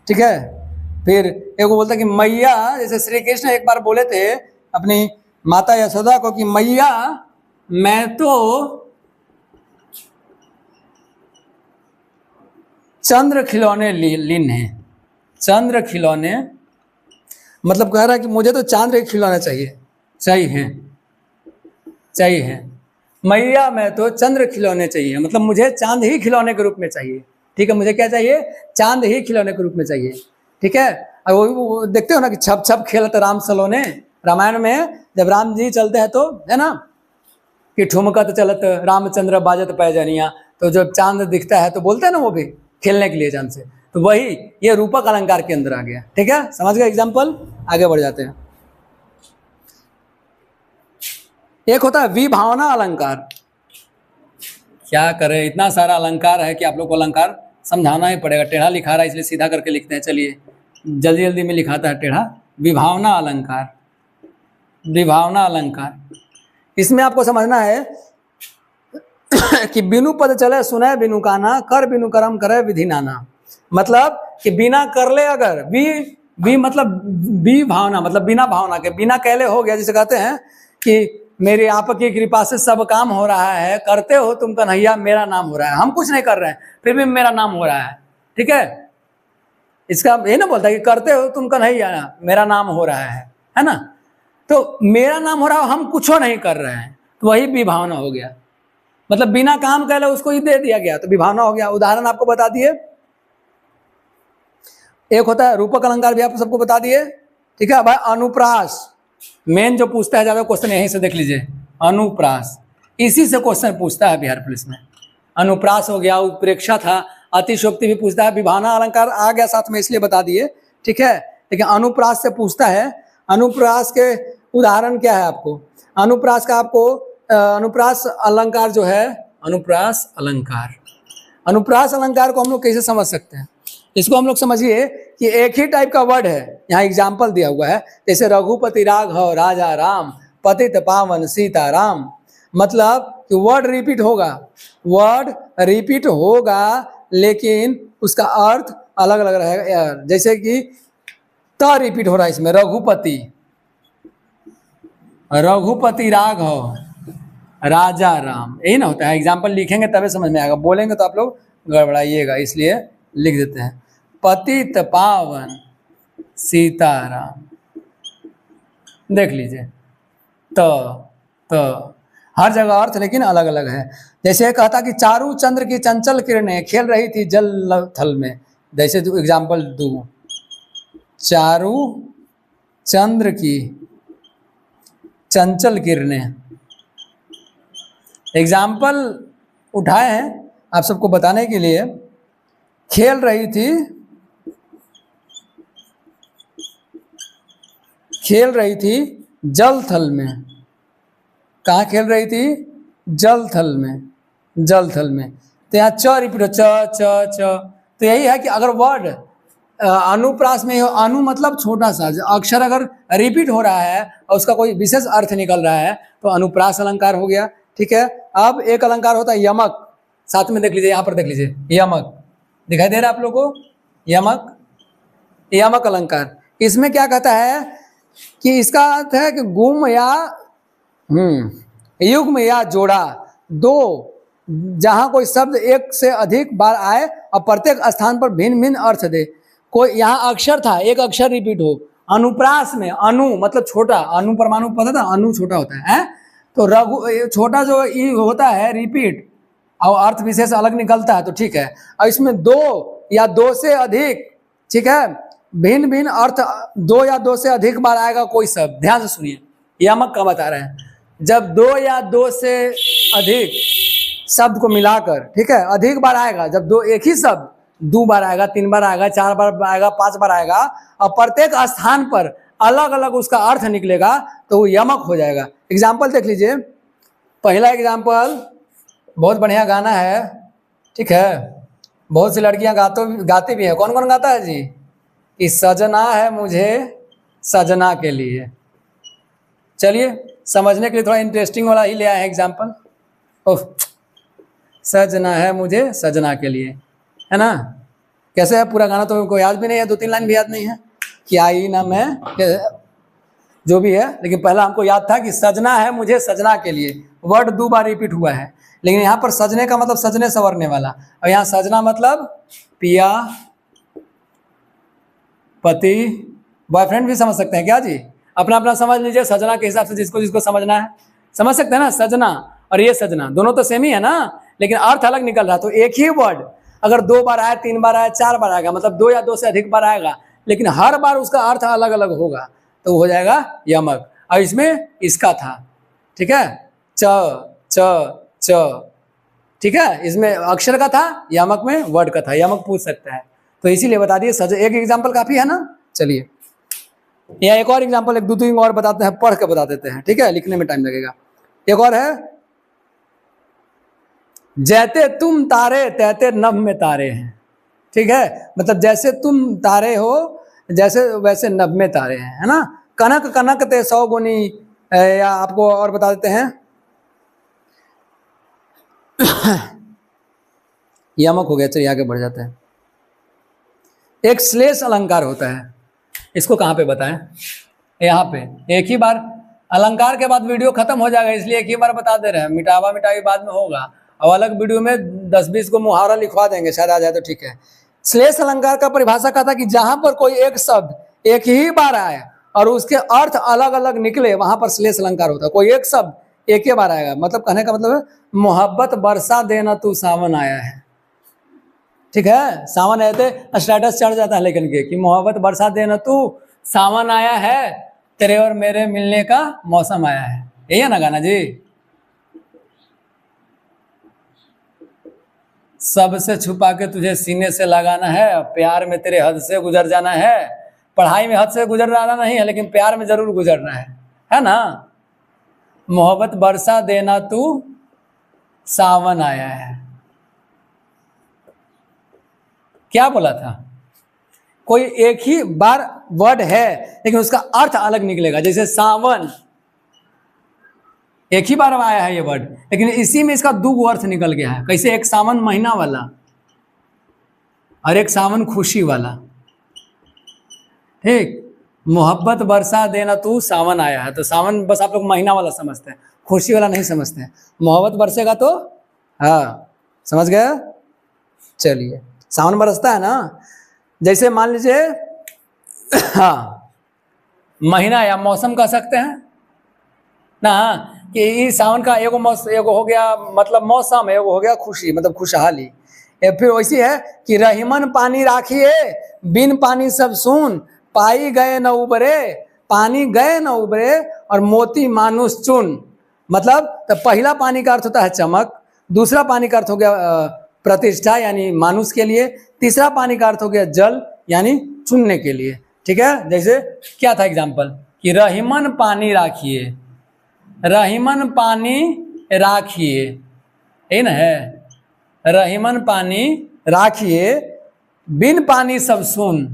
ठीक है, फिर एक वो बोलता कि मैया, जैसे श्री कृष्ण एक बार बोले थे अपनी माता यशोदा को कि मैया मैं तो चंद्र खिलौने लीन है, चंद्र खिलौने, मतलब कह रहा है कि मुझे तो चांद के खिलौने चाहिए, चाहिए मैया मैं तो चंद्र खिलौने चाहिए, मतलब मुझे चांद ही खिलौने के रूप में चाहिए। ठीक है, मुझे क्या चाहिए? चांद ही खिलौने के रूप में चाहिए। ठीक है, और वो देखते हो ना कि छप छप खेलत राम सलोने, रामायण में जब राम जी चलते हैं तो है ना कि ठुमकत चलत रामचंद्र बाजत पैजनिया, तो जब चांद दिखता है तो बोलते हैं ना वो भी खेलने के लिए चांद से, तो वही ये रूपक अलंकार के अंदर आ गया। ठीक है, समझ गए एग्जाम्पल? आगे बढ़ जाते हैं। एक होता है विभावना अलंकार। क्या करें, इतना सारा अलंकार है कि आप लोग को अलंकार समझाना ही पड़ेगा। टेढ़ा लिखा रहा है इसलिए सीधा करके लिखते हैं, चलिए जल्दी जल्दी में लिखाता है टेढ़ा। विभावना अलंकार, विभावना अलंकार, इसमें आपको समझना है कि बिनु पद चले सुने बिनु काना, कर बिनु कर्म करे विधि नाना, मतलब कि बिना कर ले अगर, बी मतलब बी भावना, मतलब बिना भावना के, बिना कहले हो गया, जैसे कहते हैं कि मेरी आपकी कृपा से सब काम हो रहा है, करते हो तुम कन्हैया मेरा नाम हो रहा है, हम कुछ नहीं कर रहे हैं फिर भी मेरा नाम हो रहा है। ठीक है, इसका ये ना बोलता है कि करते हो तुम कन्हैया मेरा नाम हो रहा है ना, तो मेरा नाम हो रहा है, हम कुछ नहीं कर रहे हैं, तो वही विभावना हो गया, मतलब बिना काम कहले उसको ही दे दिया गया तो विभावना हो गया। उदाहरण आपको बता दिए, एक होता है रूपक अलंकार भी आप सबको बता दिए। ठीक है, भाई अनुप्रास, मेन जो पूछता है ज्यादा क्वेश्चन यहीं से देख लीजिए, अनुप्रास, इसी से क्वेश्चन पूछता है बिहार पुलिस में। अनुप्रास हो गया, उत्प्रेक्षा था, अतिशोक्ति भी पूछता है, विभावना अलंकार आ गया साथ में इसलिए बता दिए। ठीक है, लेकिन अनुप्रास से पूछता है, अनुप्रास के उदाहरण क्या है आपको, अनुप्रास का आपको अनुप्रास अलंकार जो है, अनुप्रास अलंकार, अनुप्रास अलंकार को हम लोग कैसे समझ सकते हैं? इसको हम लोग समझिए कि एक ही टाइप का वर्ड है, यहाँ एग्जाम्पल दिया हुआ है, जैसे रघुपति राघव राजा राम, पतित पावन सीता राम, मतलब कि वर्ड रिपीट होगा, वर्ड रिपीट होगा लेकिन उसका अर्थ अलग अलग रहेगा। जैसे कि त रिपीट हो रहा है इसमें, रघुपति, रघुपति राघव राजा राम, यही ना होता है। एग्जाम्पल लिखेंगे तभी समझ में आएगा, बोलेंगे तो आप लोग गड़बड़ाइएगा, इसलिए लिख देते हैं पतित पावन सीताराम। देख लीजिए, तो हर जगह अर्थ लेकिन अलग अलग है। जैसे कहता कि चारू चंद्र की चंचल किरणें खेल रही थी जल थल में, जैसे एग्जाम्पल दो, चारू चंद्र की चंचल किरणें, एग्जाम्पल उठाए हैं आप सबको बताने के लिए। खेल रही थी, खेल रही थी जल थल में, कहाँ खेल रही थी? जल थल में, जल थल में, तो यहाँ च रिपीट हो, च, तो यही है कि अगर वर्ड अनुप्रास में हो, अनु मतलब छोटा सा अक्षर अगर रिपीट हो रहा है और उसका कोई विशेष अर्थ निकल रहा है तो अनुप्रास अलंकार हो गया। ठीक है, अब एक अलंकार होता है यमक, साथ में देख लीजिए, यहाँ पर देख लीजिए, यमक दिखाई दे रहा है आप लोगों को, यमक, यमक अलंकार, इसमें क्या कहता है कि इसका अर्थ है कि गुम या युग्म या जोड़ा दो, जहां कोई शब्द एक से अधिक बार आए और प्रत्येक स्थान पर भिन्न भिन्न अर्थ दे। कोई यहाँ अक्षर था, एक अक्षर रिपीट हो। अनुप्रास में अनु मतलब छोटा, अनु परमाणु पता था, अनु छोटा होता है? तो रघु छोटा जो ई होता है रिपीट और अर्थ विशेष अलग निकलता है, तो ठीक है। और इसमें दो या दो से अधिक, ठीक है, भिन्न भिन्न अर्थ, दो या दो से अधिक बार आएगा कोई शब्द, ध्यान से सुनिए, यमक का बता रहे हैं। जब दो या दो से अधिक शब्द को मिलाकर, ठीक है, अधिक बार आएगा, जब दो एक ही शब्द 2 बार आएगा, 3 बार आएगा, 4 बार आएगा, 5 बार आएगा और प्रत्येक स्थान पर अलग अलग उसका अर्थ निकलेगा, तो वो यमक हो जाएगा। एग्जाम्पल देख लीजिए। पहला एग्जाम्पल, बहुत बढ़िया गाना है, ठीक है, बहुत सी लड़कियां गाती भी है। कौन कौन गाता है जी? कि सजना है मुझे सजना के लिए। चलिए समझने के लिए थोड़ा इंटरेस्टिंग वाला ही ले आए हैं एग्जाम्पल। ओह, सजना है मुझे सजना के लिए, है ना? कैसे है पूरा गाना? तो मेरे को याद भी नहीं है, 2-3 लाइन भी याद नहीं है। क्या ही ना मैं, जो भी है, लेकिन पहला हमको याद था कि सजना है मुझे सजना के लिए। वर्ड 2 बार रिपीट हुआ है, लेकिन यहाँ पर सजने का मतलब सजने संवरने वाला, और यहाँ सजना मतलब पिया, पति, बॉयफ्रेंड भी समझ सकते हैं क्या जी? अपना अपना समझ लीजिए, सजना के हिसाब से जिसको जिसको समझना है समझ सकते हैं ना। सजना और ये सजना दोनों तो सेम ही है ना, लेकिन अर्थ अलग निकल रहा। तो एक ही वर्ड अगर 2 बार आया, 3 बार आया, 4 बार आएगा, मतलब 2 या 2 से अधिक बार आएगा, लेकिन हर बार उसका अर्थ अलग अलग होगा, तो हो जाएगा यमक। और इसमें इसका था, ठीक है, च च च, ठीक है, इसमें अक्षर का था, यमक में वर्ड का था। यमक पूछ सकता है, तो इसीलिए बता दिए। एक एग्जाम्पल काफी है ना। चलिए या एक और एग्जाम्पल, एक 2-3 और बताते हैं, पढ़ के बता देते हैं, ठीक है, लिखने में टाइम लगेगा। एक और है, जैते तुम तारे तैते नभ में तारे हैं, ठीक है, मतलब जैसे तुम तारे हो जैसे वैसे नभ में तारे हैं, है ना। कनक कनक ते 100 गुनी, या आपको और बता देते हैं, यमक हो गया। चलिए आगे बढ़ जाते हैं। एक श्लेष अलंकार होता है, इसको कहाँ पे बताएं? यहाँ पे। एक ही बार अलंकार के बाद वीडियो खत्म हो जाएगा, इसलिए एक ही बार बता दे रहे हैं। मिटावा मिटावी बाद में होगा, और अलग वीडियो में 10-20 को मुहावरा लिखवा देंगे, शायद आ जाए तो ठीक है। श्लेष अलंकार का परिभाषा का था कि जहां पर कोई एक शब्द एक ही बार आए और उसके अर्थ अलग अलग निकले, वहां पर श्लेष अलंकार होता है। कोई एक शब्द एक ही बार आएगा, मतलब कहने का मतलब है, मोहब्बत बरसा देना तू सावन आया है, ठीक है, सावन आए थे, स्टेटस चढ़ जाता है लेकिन के कि मोहब्बत बरसा देना तू सावन आया है, तेरे और मेरे मिलने का मौसम आया है। यही है ना गाना जी? सबसे छुपा के तुझे सीने से लगाना है, प्यार में तेरे हद से गुजर जाना है। पढ़ाई में हद से गुजर जाना नहीं है, लेकिन प्यार में जरूर गुजरना है ना। मोहब्बत बरसा देना तू सावन आया है, क्या बोला था? कोई एक ही बार वर्ड है लेकिन उसका अर्थ अलग निकलेगा। जैसे सावन, एक ही बार आया है ये वर्ड, लेकिन इसी में इसका 2 अर्थ निकल गया है। कैसे? एक सावन महीना वाला और एक सावन खुशी वाला, ठीक। मोहब्बत बरसा देना तू सावन आया है, तो सावन बस आप लोग महीना वाला समझते हैं, खुशी वाला नहीं समझते हैं। मोहब्बत बरसेगा तो, हाँ समझ गए। चलिए, सावन बरसता है ना, जैसे मान लीजिए, हाँ, महीना या मौसम कह सकते हैं ना, कि सावन का एगो हो गया मतलब मौसम, एगो हो गया खुशी मतलब खुशहाली। फिर वैसी है कि रहीमन पानी राखिए बिन पानी सब सून, पाई गए न उबरे, पानी गए न उबरे, और मोती मानुष चुन। मतलब तो पहला पानी का अर्थ होता है चमक, दूसरा पानी का अर्थ हो गया प्रतिष्ठा यानी मानुष के लिए, तीसरा पानी का अर्थ हो गया जल यानी चुनने के लिए, ठीक है। जैसे क्या था एग्जाम्पल, कि रहीमन पानी राखिए, रहीमन पानी राखिए, यही ना है, रहीमन पानी राखिए बिन पानी सब सुन,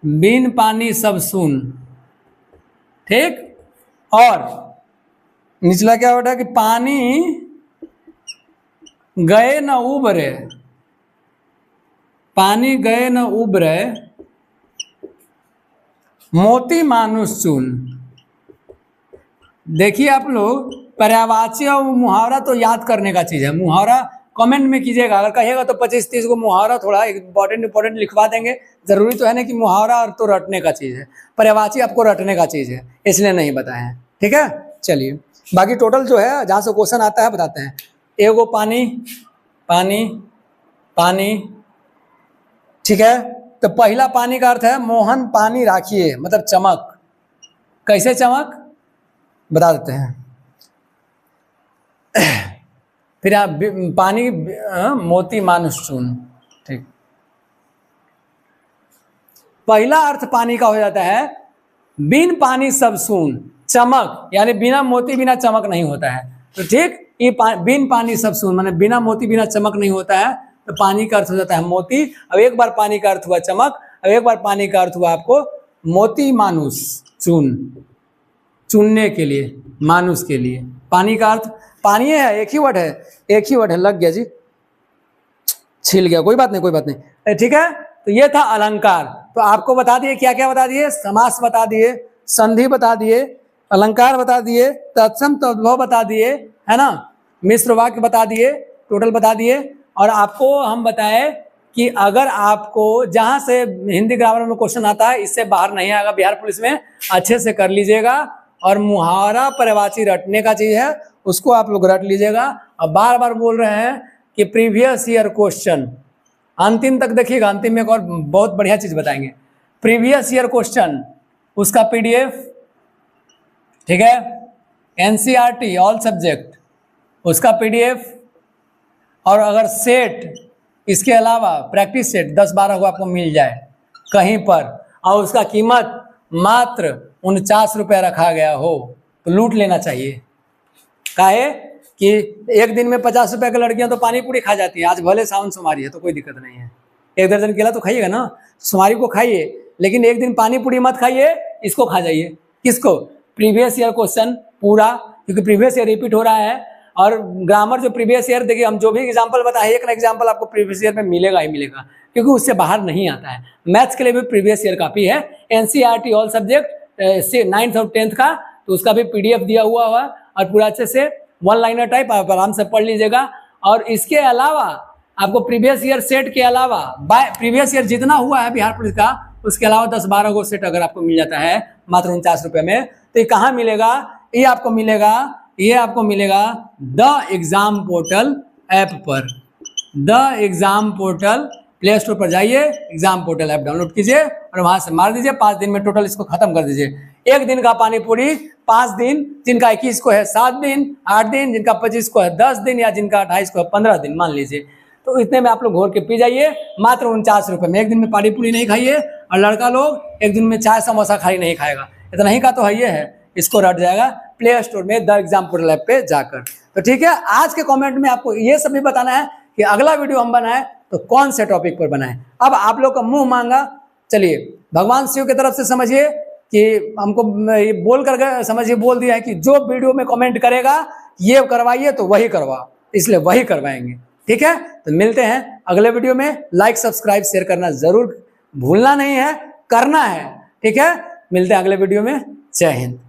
बिन पानी सब सुन, ठीक। और निचला क्या होता है कि पानी गए न उबरे, पानी गए न उबरे, मोती मानुष चूर्ण। देखिए आप लोग, पर्यायवाची और मुहावरा तो याद करने का चीज है। मुहावरा कमेंट में कीजिएगा, अगर कहिएगा तो 25-30 को मुहावरा थोड़ा इंपॉर्टेंट लिखवा देंगे। जरूरी तो है ना कि मुहावरा और तो रटने का चीज है, पर्यायवाची आपको रटने का चीज है, इसलिए नहीं बताए हैं। ठीक है, चलिए बाकी टोटल जो है जहाँ से क्वेश्चन आता है बताते हैं। एगो पानी पानी पानी, ठीक है। तो पहला पानी का अर्थ है मोहन पानी राखिए, मतलब चमक। कैसे चमक बता देते हैं। फिर आप पानी मोती मानुष चूर्ण, ठीक। पहला अर्थ पानी का हो जाता है बिन पानी सब सून, चमक, यानी बिना मोती बिना चमक नहीं होता है। तो ठीक, ये बिन पानी सब सून माने बिना मोती बिना चमक नहीं होता है। तो पानी का अर्थ हो जाता है मोती। अब एक बार पानी का अर्थ हुआ चमक, अब एक बार पानी का अर्थ हुआ आपको मोती मानुष चूर्ण, चुनने के लिए, मानुष के लिए। पानी का अर्थ पानी है, एक ही वर्ड है, एक ही वर्ड है। लग गया जी, छिल गया, कोई बात नहीं कोई बात नहीं, ठीक है। तो ये था अलंकार। तो आपको बता दिए क्या क्या बता दिए, समास बता दिए, संधि बता दिए, अलंकार बता दिए, तत्सम तद्भव बता दिए, है ना, मिश्र वाक्य बता दिए, टोटल बता दिए। और आपको हम बताए कि अगर आपको जहां से हिंदी ग्रामर में क्वेश्चन आता है इससे बाहर नहीं आएगा बिहार पुलिस में, अच्छे से कर लीजिएगा। और मुहावरा पर्यायवाची रटने का चीज है, उसको आप लोग रट लीजिएगा। अब बार बार बोल रहे हैं कि प्रीवियस ईयर क्वेश्चन अंतिम तक देखिएगा, अंतिम में एक और बहुत बढ़िया चीज बताएंगे। प्रीवियस ईयर क्वेश्चन उसका पीडीएफ, ठीक है, एनसीईआरटी ऑल सब्जेक्ट उसका पीडीएफ, और अगर सेट इसके अलावा प्रैक्टिस सेट 10-12 को आपको मिल जाए कहीं पर, और उसका कीमत मात्र 49 रुपये रखा गया हो, तो लूट लेना चाहिए। काहे कि एक दिन में 50 रुपये की लड़कियां तो पानी पूरी खा जाती है। आज भले सावन सोमवारी है तो कोई दिक्कत नहीं है, 1 दर्जन केला तो खाइएगा ना, सोमवारी को खाइए, लेकिन एक दिन पानी पूरी मत खाइए, इसको खा जाइए। किसको? प्रीवियस ईयर क्वेश्चन पूरा, क्योंकि प्रीवियस ईयर रिपीट हो रहा है। और ग्रामर जो प्रीवियस ईयर, देखिए हम जो भी एग्जांपल बताए, एक ना एग्जांपल आपको प्रीवियस ईयर में मिलेगा ही मिलेगा, क्योंकि उससे बाहर नहीं आता है। मैथ्स के लिए भी प्रीवियस ईयर काफी है, एनसीईआरटी ऑल सब्जेक्ट 9th और 10th का, तो उसका भी पीडीएफ दिया हुआ है, और पूरा अच्छे से 1 लाइनर टाइप आप आराम से पढ़ लीजिएगा। और इसके अलावा आपको प्रीवियस ईयर सेट के अलावा प्रीवियस ईयर जितना हुआ है बिहार पुलिस का, उसके अलावा 10-12 को सेट अगर आपको मिल जाता है मात्र 49 रुपये में, तो ये कहाँ मिलेगा? ये आपको मिलेगा द एग्जाम पोर्टल ऐप पर। The exam portal, play store पर जाइए, एग्जाम पोर्टल ऐप डाउनलोड कीजिए और वहां से मार दीजिए। 5 दिन में टोटल इसको खत्म कर दीजिए। एक दिन का पानी पूरी 5 दिन, जिनका 21 को है 7 दिन, 8 दिन, जिनका 25 को है 10 दिन, या जिनका 28 को है 15 दिन मान लीजिए। तो इतने में आप लोग घोर के पी जाइए, मात्र 49 रुपये में। एक दिन में पानी पूरी नहीं खाइए, और लड़का लोग एक दिन में चाय समोसा खाली नहीं खाएगा, इतना ही का तो है ये है, इसको रट जाएगा प्ले स्टोर में द एग्जाम पोर्टल ऐप पे जाकर। तो ठीक है, आज के कमेंट में आपको ये सब भी बताना है कि अगला वीडियो हम बनाए तो कौन से टॉपिक पर बनाए। अब आप लोग का मुंह मांगा, चलिए भगवान शिव की तरफ से समझिए कि हमको ये बोल कर समझिए, बोल दिया है कि जो वीडियो में कमेंट करेगा ये करवाइए, तो वही करवा, इसलिए वही करवाएंगे। ठीक है, तो मिलते हैं अगले वीडियो में। लाइक सब्सक्राइब शेयर करना जरूर भूलना नहीं है, करना है। ठीक है, मिलते हैं अगले वीडियो में। जय हिंद।